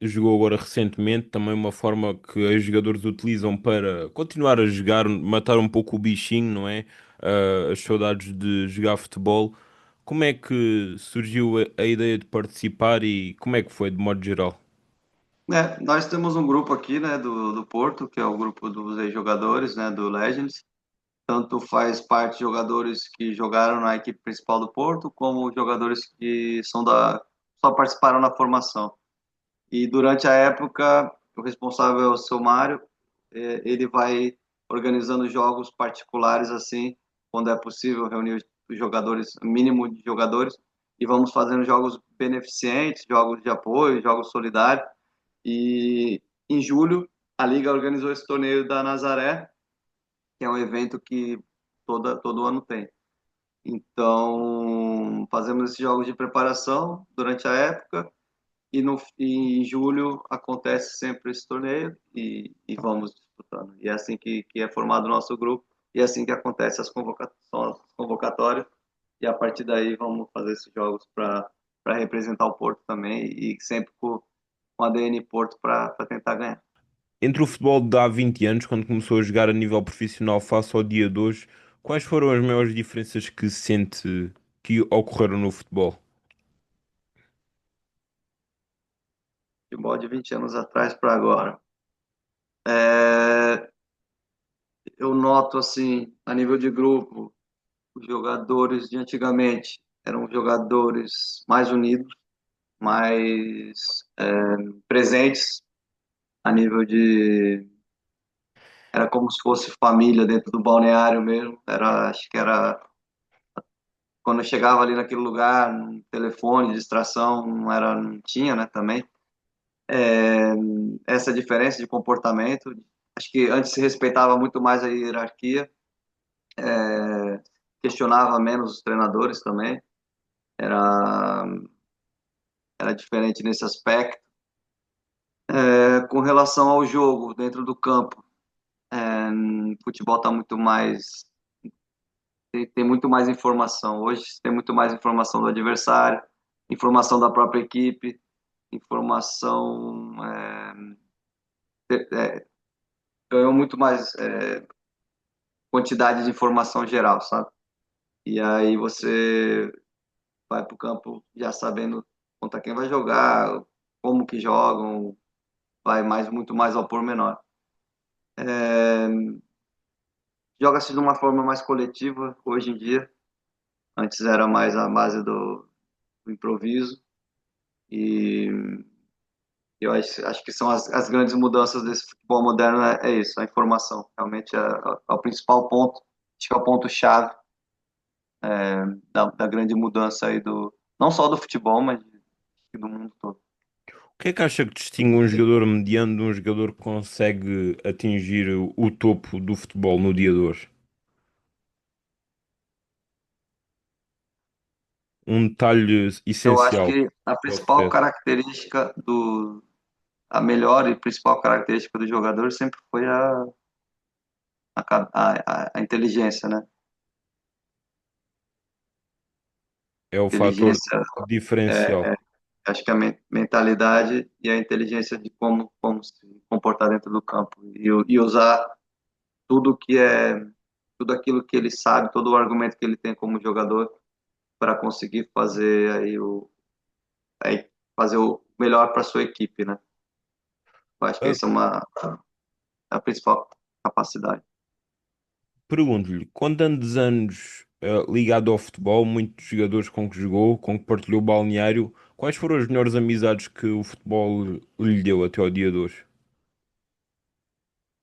jogou agora recentemente, também uma forma que os jogadores utilizam para continuar a jogar, matar um pouco o bichinho, não é? As saudades de jogar futebol. Como é que surgiu a ideia de participar e como é que foi de modo geral? Nós temos um grupo aqui, né, do Porto, que é o grupo dos ex-jogadores, né, do Legends, tanto faz parte de jogadores que jogaram na equipe principal do Porto, como jogadores que só participaram na formação. E durante a época, o responsável é o seu Mário, ele vai organizando jogos particulares assim, quando é possível reunir os jogadores, o mínimo de jogadores, e vamos fazendo jogos beneficentes, jogos de apoio, jogos solidários. E em julho, a Liga organizou esse torneio da Nazaré, que é um evento que todo ano tem. Então, fazemos esses jogos de preparação durante a época e em julho acontece sempre esse torneio e vamos disputando. E é assim que é formado o nosso grupo e é assim que acontece as convocatórias e a partir daí vamos fazer esses jogos para representar o Porto também e sempre com a ADN Porto para tentar ganhar. Entre o futebol de há 20 anos, quando começou a jogar a nível profissional, face ao dia de hoje, quais foram as maiores diferenças que sente que ocorreram no futebol? Futebol de 20 anos atrás para agora. É, eu noto assim, a nível de grupo, os jogadores de antigamente eram jogadores mais unidos, mais presentes a nível de era como se fosse família dentro do balneário mesmo. Acho que era quando eu chegava ali naquele lugar, no telefone, distração, não tinha, né, também. Essa diferença de comportamento. Acho que antes se respeitava muito mais a hierarquia, questionava menos os treinadores também. Era era diferente nesse aspecto. Com relação ao jogo dentro do campo, o futebol está muito mais tem muito mais informação. Hoje tem muito mais informação do adversário, informação da própria equipe, informação ganhou muito mais quantidade de informação geral, sabe? E aí você vai para o campo já sabendo contra quem vai jogar, como que jogam, vai muito mais ao pormenor. Joga-se de uma forma mais coletiva hoje em dia. Antes era mais a base do improviso e eu acho que são as grandes mudanças desse futebol moderno é isso, a informação. Realmente é o principal ponto, acho que é o ponto-chave da grande mudança aí não só do futebol, mas do mundo todo. O que é que acha que distingue um jogador mediano de um jogador que consegue atingir o topo do futebol no dia de hoje? Um detalhe Eu acho essencial que a ao principal sucesso. característica a melhor e principal característica do jogador sempre foi a inteligência, né? É o fator Inteligência, diferencial. acho que a mentalidade e a inteligência de como se comportar dentro do campo e usar tudo que é tudo aquilo que ele sabe, todo o argumento que ele tem como jogador para conseguir aí, fazer o melhor para sua equipe, né? Eu acho que Ah, essa é a principal capacidade. pergunto-lhe, com tantos anos ligado ao futebol, muitos jogadores com que jogou, com que partilhou o balneário, quais foram as melhores amizades que o futebol lhe deu até ao dia de hoje?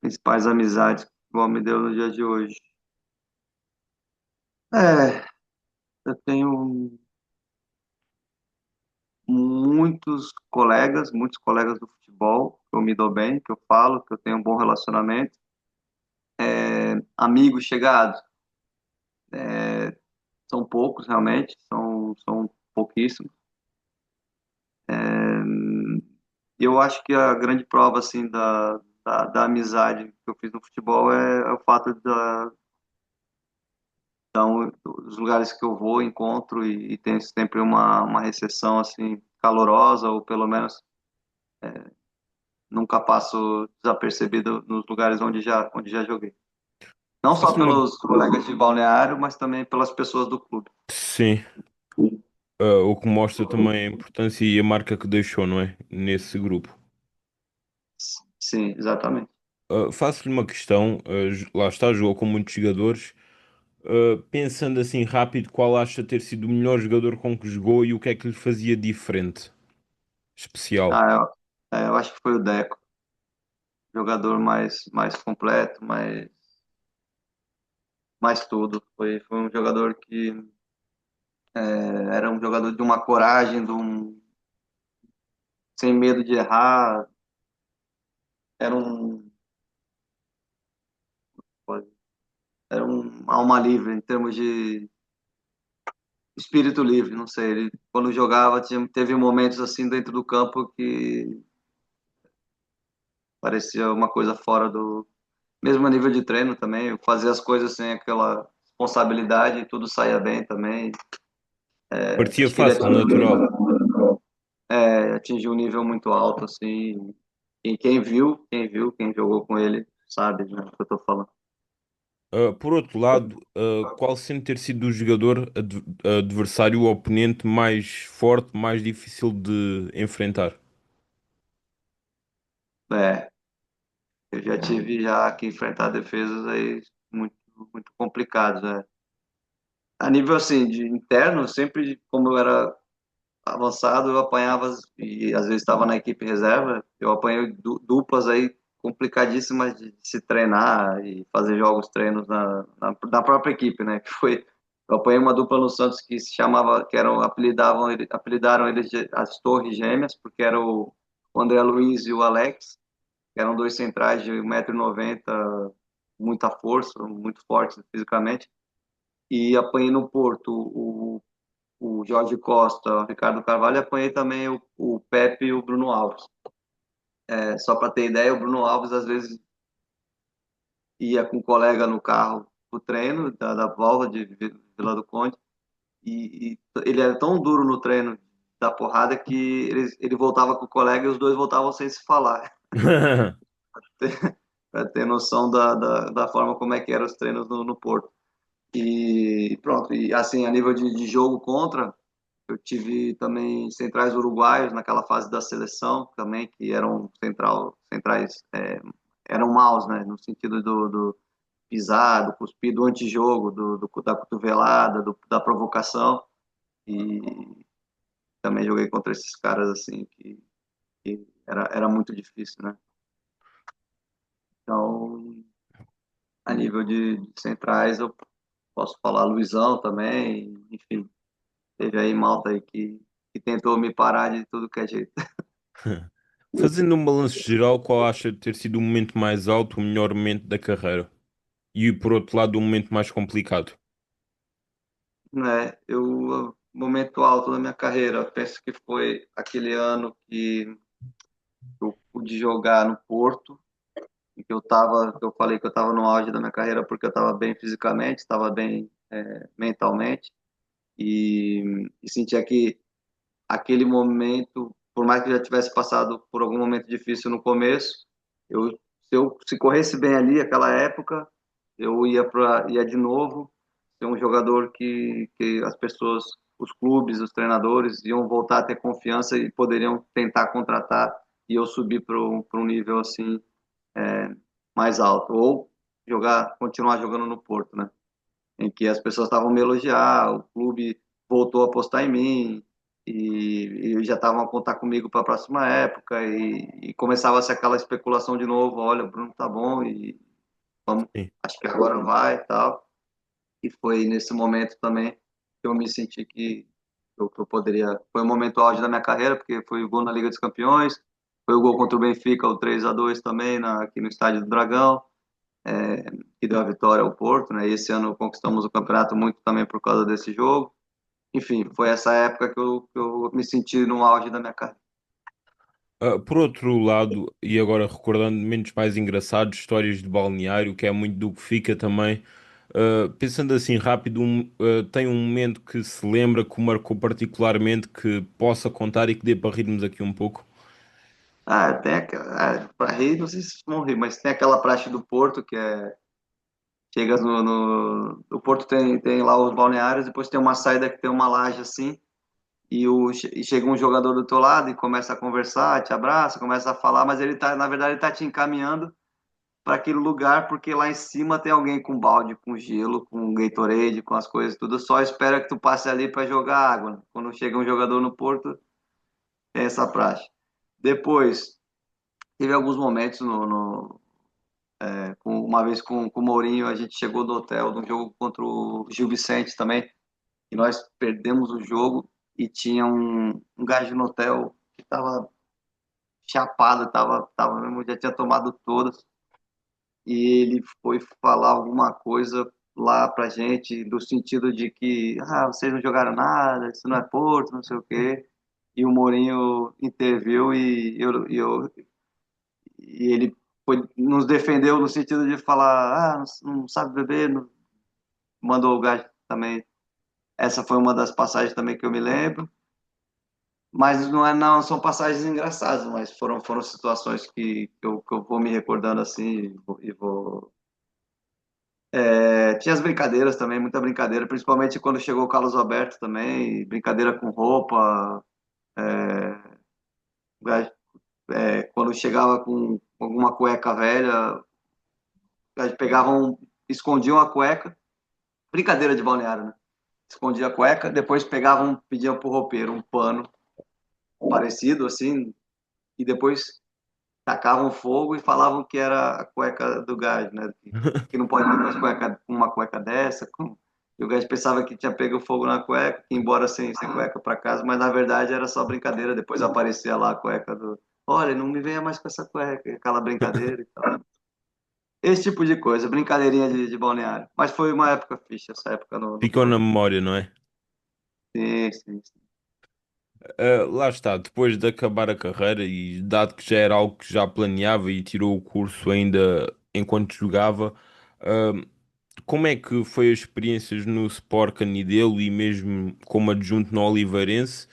Principais amizades que o futebol me deu no dia de hoje. É, eu tenho muitos colegas do futebol, que eu me dou bem, que eu falo, que eu tenho um bom relacionamento. Amigos chegados, são poucos realmente, são pouquíssimos. E eu acho que a grande prova assim da amizade que eu fiz no futebol é o fato dos lugares que eu vou, encontro e tenho sempre uma recepção assim calorosa, ou pelo menos nunca passo desapercebido nos lugares onde já joguei. Não só Faço uma... pelos colegas de balneário, mas também pelas pessoas do clube. Sim, o que mostra também a importância e a marca que deixou, não é? Nesse grupo. Sim, exatamente. Faço-lhe uma questão. Lá está, jogou com muitos jogadores. Pensando assim rápido, qual acha ter sido o melhor jogador com que jogou e o que é que lhe fazia diferente, especial? Ah, eu acho que foi o Deco, jogador mais completo, mais tudo. Foi um jogador que era um jogador de uma coragem, sem medo de errar. Era um, era uma alma livre em termos de espírito livre, não sei. Ele, quando jogava, teve momentos assim dentro do campo que parecia uma coisa fora do. Mesmo a nível de treino também, fazer as coisas sem aquela responsabilidade, tudo saía bem também. Parecia Acho que ele fácil, natural. atingiu um nível muito alto, assim. E quem jogou com ele, sabe, né, o que eu tô falando. Por outro lado, qual sente ter sido o jogador adversário ou oponente mais forte, mais difícil de enfrentar? É, eu já tive já que enfrentar defesas aí muito, muito complicadas, né? A nível assim de interno, sempre como eu era avançado, eu apanhava e às vezes estava na equipe reserva, eu apanhei duplas aí complicadíssimas de se treinar e fazer jogos treinos na própria equipe, né? Que foi eu apanhei uma dupla no Santos que se chamava, que eram apelidaram eles de as Torres Gêmeas, porque era o André Luiz e o Alex, que eram dois centrais de 1,90 m, muita força, muito fortes fisicamente. E apanhei no Porto o Jorge Costa, o Ricardo Carvalho, e apanhei também o Pepe e o Bruno Alves. Só para ter ideia, o Bruno Alves às vezes ia com um colega no carro o treino da Volva de Vila do Conde e ele era tão duro no treino da porrada que ele voltava com o colega e os dois voltavam sem se falar, para ter noção da forma como é que eram os treinos no Porto. E pronto, e assim, a nível de jogo contra, eu tive também centrais uruguaios naquela fase da seleção também, que eram centrais, eram maus, né? No sentido do pisar, do cuspir, do antijogo, da cotovelada, da provocação. E também joguei contra esses caras assim, que era muito difícil, né? Então, a nível de centrais, eu posso falar Luizão também, enfim, teve aí malta aí que tentou me parar de tudo que é jeito. Fazendo um balanço geral, qual acha ter sido o momento mais alto, o melhor momento da carreira? E por outro lado, o momento mais complicado? Né? Momento alto da minha carreira, penso que foi aquele ano que eu pude jogar no Porto, em que eu falei que eu estava no auge da minha carreira porque eu estava bem fisicamente, estava bem mentalmente e sentia que aquele momento, por mais que eu já tivesse passado por algum momento difícil no começo, se corresse bem ali aquela época, eu ia de novo ser um jogador que as pessoas, os clubes, os treinadores iam voltar a ter confiança e poderiam tentar contratar e eu subir para um nível assim mais alto ou continuar jogando no Porto, né? Em que as pessoas estavam me elogiar, o clube voltou a apostar em mim e já estavam a contar comigo para a próxima época e começava a ser aquela especulação de novo, olha, o Bruno tá bom e vamos, Sim. acho que agora vai e tal. E foi nesse momento também que eu me senti que eu poderia. Foi um momento auge da minha carreira, porque foi o gol na Liga dos Campeões, foi o gol contra o Benfica, o 3-2 também, aqui no Estádio do Dragão, que deu a vitória ao Porto, né? E esse ano conquistamos o campeonato muito também por causa desse jogo. Enfim, foi essa época que eu me senti no auge da minha carreira. Por outro lado, e agora recordando momentos mais engraçados, histórias de balneário, que é muito do que fica também. Pensando assim rápido, tem um momento que se lembra, que o marcou particularmente, que possa contar e que dê para rirmos aqui um pouco. Tem aquela. Para rir, não sei se vão rir, mas tem aquela praxe do Porto que é. Chegas o Porto tem lá os balneários, depois tem uma saída que tem uma laje assim, e chega um jogador do teu lado e começa a conversar, te abraça, começa a falar, mas ele tá, na verdade, ele tá te encaminhando para aquele lugar, porque lá em cima tem alguém com balde, com gelo, com Gatorade, com as coisas tudo. Só espera que tu passe ali para jogar água. Quando chega um jogador no Porto, é essa praxe. Depois, teve alguns momentos uma vez com o Mourinho, a gente chegou do hotel, num jogo contra o Gil Vicente também, e nós perdemos o jogo e tinha um gajo no hotel que tava chapado, tava mesmo, já tinha tomado todas, e ele foi falar alguma coisa lá pra gente, do sentido de que, vocês não jogaram nada, isso não é Porto, não sei o quê, e o Mourinho interviu e ele nos defendeu no sentido de falar, não sabe beber, mandou o gajo também. Essa foi uma das passagens também que eu me lembro. Mas não, são passagens engraçadas, mas foram situações que eu vou me recordando assim tinha as brincadeiras também, muita brincadeira, principalmente quando chegou o Carlos Alberto também, brincadeira com roupa, quando chegava com alguma cueca velha, escondiam a cueca, brincadeira de balneário, né? Escondia a cueca, depois pegavam, pediam pro roupeiro um pano parecido assim, e depois tacavam fogo e falavam que era a cueca do gás, né? Que não pode ir com uma cueca dessa. E o gás pensava que tinha pego fogo na cueca, que ia embora sem cueca para casa, mas na verdade era só brincadeira. Depois aparecia lá a cueca do. Olha, não me venha mais com essa cueca, aquela brincadeira e tal. Esse tipo de coisa, brincadeirinha de balneário. Mas foi uma época fixa, essa época no Ficou na Porto. memória, não é? Sim, sim, sim. Lá está, depois de acabar a carreira e dado que já era algo que já planeava e tirou o curso ainda enquanto jogava, ah, como é que foi as experiências no Sport Canidelo e mesmo como adjunto no Oliveirense,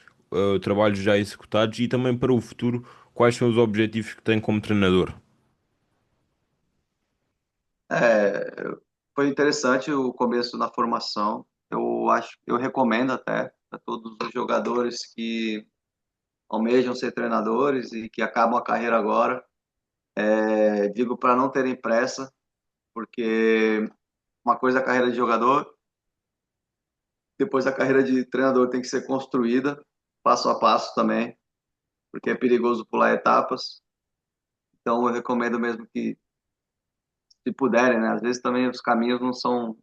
trabalhos já executados e também para o futuro, quais são os objetivos que tem como treinador? É, foi interessante o começo na formação. Eu recomendo até para todos os jogadores que almejam ser treinadores e que acabam a carreira agora. Digo para não terem pressa, porque uma coisa é a carreira de jogador, depois a carreira de treinador tem que ser construída passo a passo também, porque é perigoso pular etapas. Então eu recomendo mesmo que, se puderem, né? Às vezes também os caminhos não são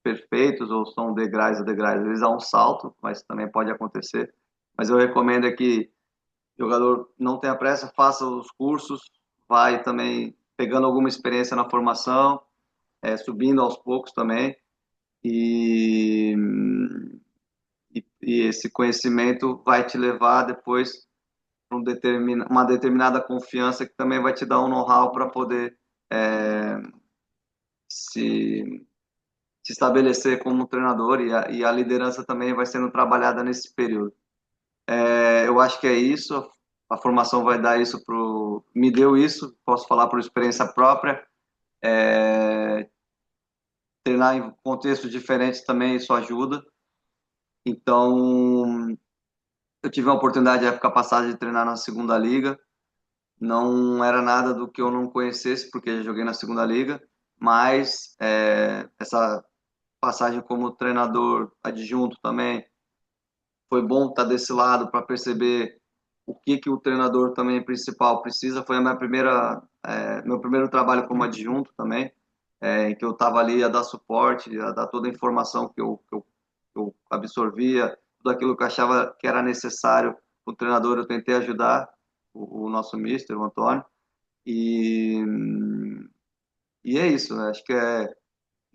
perfeitos ou são degraus a degraus. Às vezes há um salto, mas também pode acontecer. Mas eu recomendo é que o jogador não tenha pressa, faça os cursos, vai também pegando alguma experiência na formação, subindo aos poucos também, e, e esse conhecimento vai te levar depois para uma determinada confiança que também vai te dar um know-how para poder é, se, se estabelecer como treinador e a liderança também vai sendo trabalhada nesse período. Eu acho que é isso, a formação vai dar isso me deu isso, posso falar por experiência própria. É, treinar em contextos diferentes também isso ajuda. Então, eu tive a oportunidade na época passada de treinar na segunda liga. Não era nada do que eu não conhecesse, porque eu joguei na segunda liga, mas essa passagem como treinador adjunto também foi bom estar desse lado para perceber o que o treinador também principal precisa. Foi a meu primeiro trabalho como adjunto também, em que eu estava ali a dar suporte, a dar toda a informação que eu absorvia, tudo aquilo que eu achava que era necessário o treinador, eu tentei ajudar o nosso mister, o Antônio, e, e é isso, né? Acho que é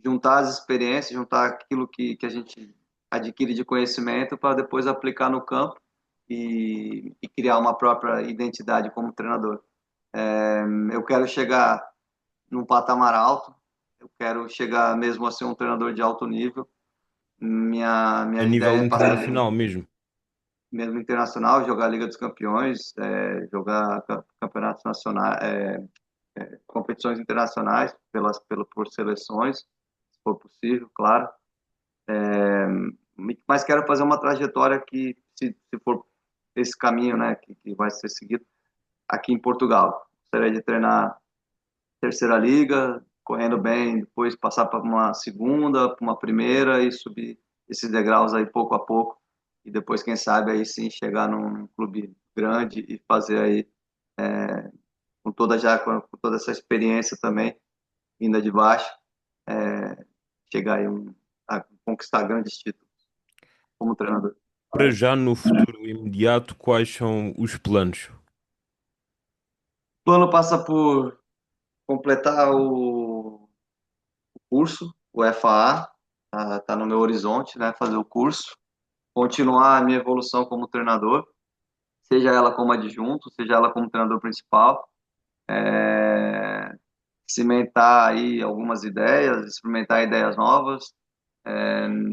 juntar as experiências, juntar aquilo que a gente adquire de conhecimento para depois aplicar no campo e criar uma própria identidade como treinador. Eu quero chegar num patamar alto, eu quero chegar mesmo a ser um treinador de alto nível. Minha A ideia nível é passar internacional mesmo. mesmo internacional, jogar a Liga dos Campeões, jogar campeonatos nacionais, competições internacionais por seleções, se for possível, claro. Mas quero fazer uma trajetória que, se for esse caminho, né, que vai ser seguido aqui em Portugal. Gostaria de treinar terceira liga, correndo bem, depois passar para uma segunda, para uma primeira e subir esses degraus aí pouco a pouco. E depois, quem sabe, aí sim chegar num clube grande e fazer aí, com toda essa experiência também, vinda de baixo, chegar aí a conquistar grandes títulos como treinador. Para já, no futuro imediato, quais são os planos? O plano passa por completar o curso, o FAA, tá no meu horizonte, né? Fazer o curso, continuar a minha evolução como treinador, seja ela como adjunto, seja ela como treinador principal, é, cimentar aí algumas ideias, experimentar ideias novas,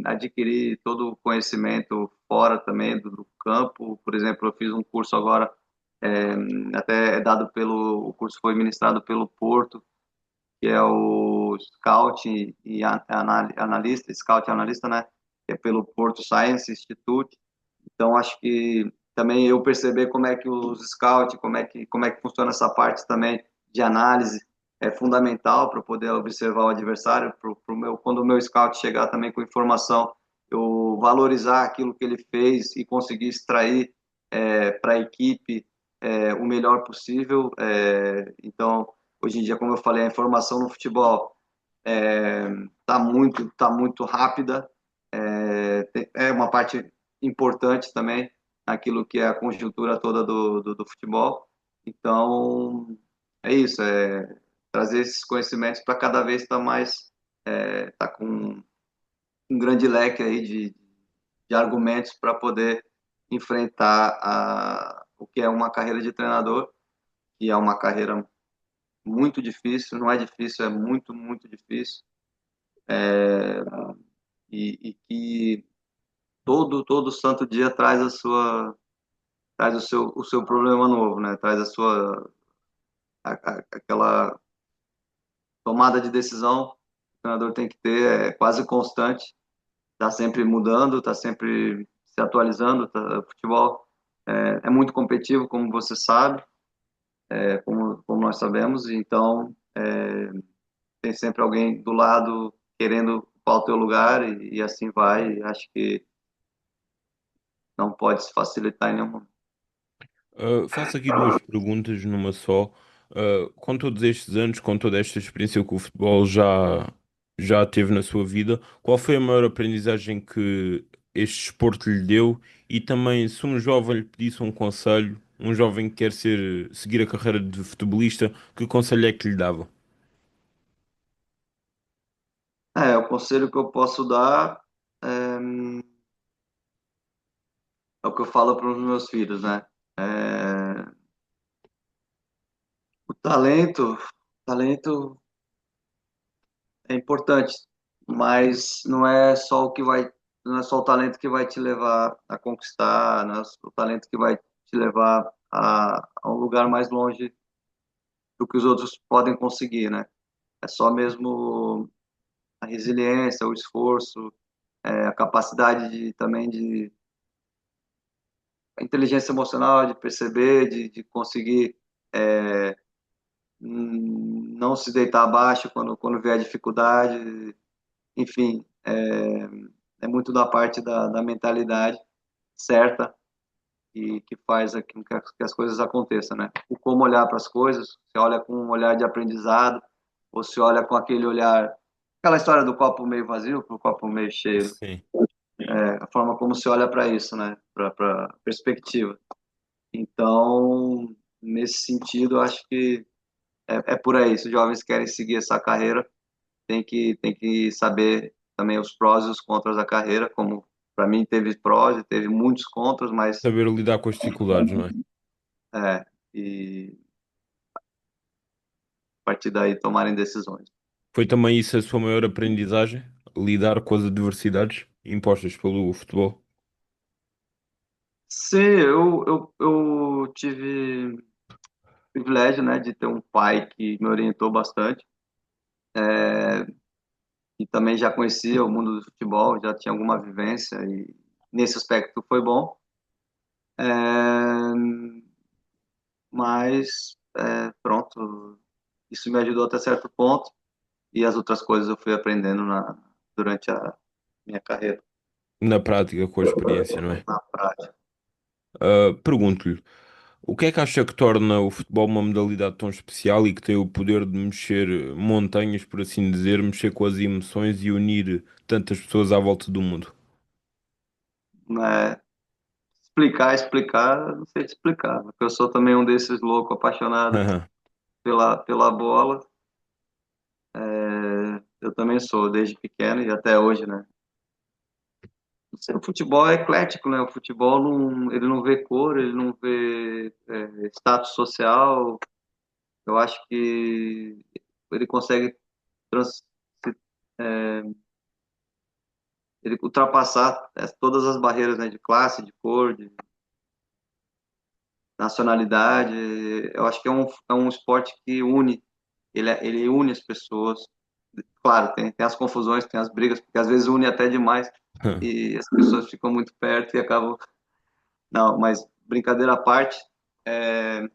adquirir todo o conhecimento fora também do campo. Por exemplo, eu fiz um curso agora, é, até é dado o curso foi ministrado pelo Porto, que é o Scout e Analista, Scout e Analista, né? Que é pelo Porto Science Institute. Então, acho que também eu perceber como é que os scouts, como é que funciona essa parte também de análise é fundamental para poder observar o adversário, quando o meu scout chegar também com informação, eu valorizar aquilo que ele fez e conseguir extrair para a equipe o melhor possível. Então, hoje em dia, como eu falei, a informação no futebol tá muito rápida, é uma parte importante também naquilo que é a conjuntura toda do futebol. Então, é isso, trazer esses conhecimentos para cada vez estar mais, tá com um grande leque aí de argumentos para poder enfrentar o que é uma carreira de treinador, que é uma carreira muito difícil, não é difícil, é muito, muito difícil, e que todo santo dia traz o seu problema novo, né? Traz aquela tomada de decisão que o treinador tem que ter, é quase constante, tá sempre mudando, tá sempre se atualizando, o futebol é muito competitivo, como você sabe, como nós sabemos, então tem sempre alguém do lado querendo ocupar o teu lugar e assim vai, acho que não pode se facilitar em nenhum momento. Faço aqui duas perguntas numa só. Com todos estes anos, com toda esta experiência que o futebol já teve na sua vida, qual foi a maior aprendizagem que este desporto lhe deu? E também, se um jovem lhe pedisse um conselho, um jovem que quer seguir a carreira de futebolista, que conselho é que lhe dava? O conselho que eu posso dar é, é o que eu falo para os meus filhos, né? É, o talento é importante, mas não é só o talento que vai te levar a conquistar, não é o talento que vai te levar a um lugar mais longe do que os outros podem conseguir, né? É só mesmo a resiliência, o esforço, a capacidade também de a inteligência emocional, de perceber, de conseguir não se deitar abaixo quando vier dificuldade, enfim, é muito da parte da mentalidade certa e que faz com que as coisas aconteçam, né? O como olhar para as coisas, se olha com um olhar de aprendizado, ou se olha com aquele olhar, aquela história do copo meio vazio para o copo meio cheio, Sim. a forma como se olha para isso, né? Para perspectiva. Então, nesse sentido, eu acho que é por aí. Se os jovens querem seguir essa carreira, tem que saber também os prós e os contras da carreira, como para mim teve prós e teve muitos contras, mas Saber lidar com as dificuldades, não é? e a partir daí tomarem decisões. Foi também isso a sua maior aprendizagem? Lidar com as adversidades impostas pelo futebol? Sim, eu tive o privilégio, né, de ter um pai que me orientou bastante e também já conhecia o mundo do futebol, já tinha alguma vivência e nesse aspecto foi bom. É, mas pronto, isso me ajudou até certo ponto, e as outras coisas eu fui aprendendo durante a minha carreira, Na prática, com a experiência, não é? na prática. Pergunto-lhe, o que é que acha que torna o futebol uma modalidade tão especial e que tem o poder de mexer montanhas, por assim dizer, mexer com as emoções e unir tantas pessoas à volta do mundo? Né? Explicar, não sei te explicar, porque eu sou também um desses loucos apaixonados pela bola. Eu também sou, desde pequeno e até hoje, né? Não sei, o futebol é eclético, né? O futebol não, ele não vê cor, ele não vê status social. Eu acho que ele consegue trans, é, ele ultrapassar todas as barreiras, né? De classe, de cor, de nacionalidade. Eu acho que é um esporte que une, ele une as pessoas. Claro, tem as confusões, tem as brigas, porque às vezes une até demais e as pessoas ficam muito perto e acabam. Não, mas brincadeira à parte, é,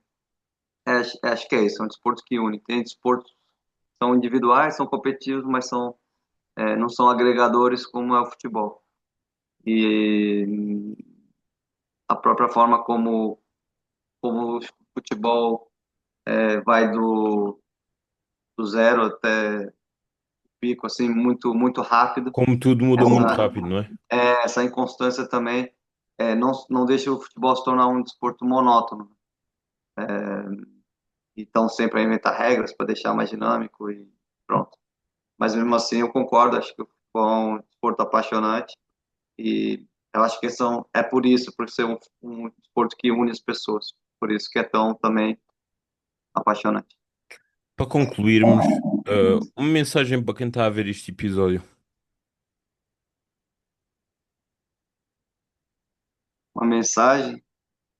acho que é isso, é um desporto que une. Tem desportos que são individuais, são competitivos, mas não são agregadores como é o futebol. E a própria forma como o futebol vai do zero até o pico, assim, muito rápido. Como tudo muda muito Essa, rápido, não é? essa inconstância também não deixa o futebol se tornar um desporto monótono. Então, sempre a inventar regras para deixar mais dinâmico e pronto. Mas mesmo assim, eu concordo, acho que o futebol é um desporto apaixonante e eu acho que é por isso, por ser um desporto que une as pessoas. Por isso que é tão também apaixonante. Para concluirmos, uma mensagem para quem está a ver este episódio. Uma mensagem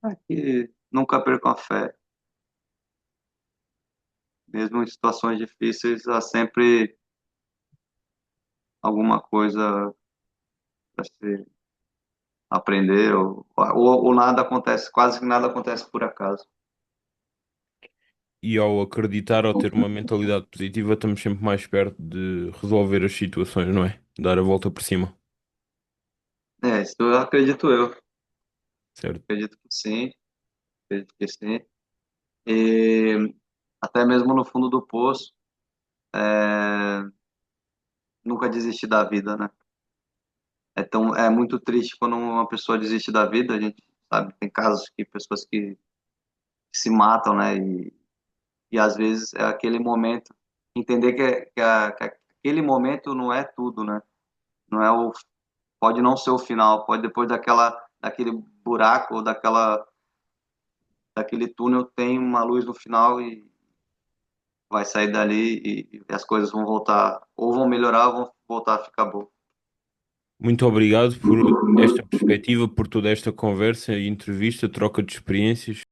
é que nunca percam a fé, mesmo em situações difíceis, há sempre alguma coisa para se aprender, ou nada acontece, quase que nada acontece por acaso. E ao acreditar, ao ter uma mentalidade positiva, estamos sempre mais perto de resolver as situações, não é? Dar a volta por cima, Isso eu acredito eu. certo? Acredito que sim, acredito que sim. E até mesmo no fundo do poço, é, nunca desistir da vida, né? É muito triste quando uma pessoa desiste da vida, a gente sabe, tem casos que pessoas que se matam, né? E às vezes é aquele momento, entender que aquele momento não é tudo, né? Não é pode não ser o final, pode depois daquele buraco ou daquele túnel tem uma luz no final e vai sair dali e as coisas vão voltar, ou vão melhorar ou vão voltar a ficar boas. Muito obrigado por esta perspectiva, por toda esta conversa e entrevista, troca de experiências.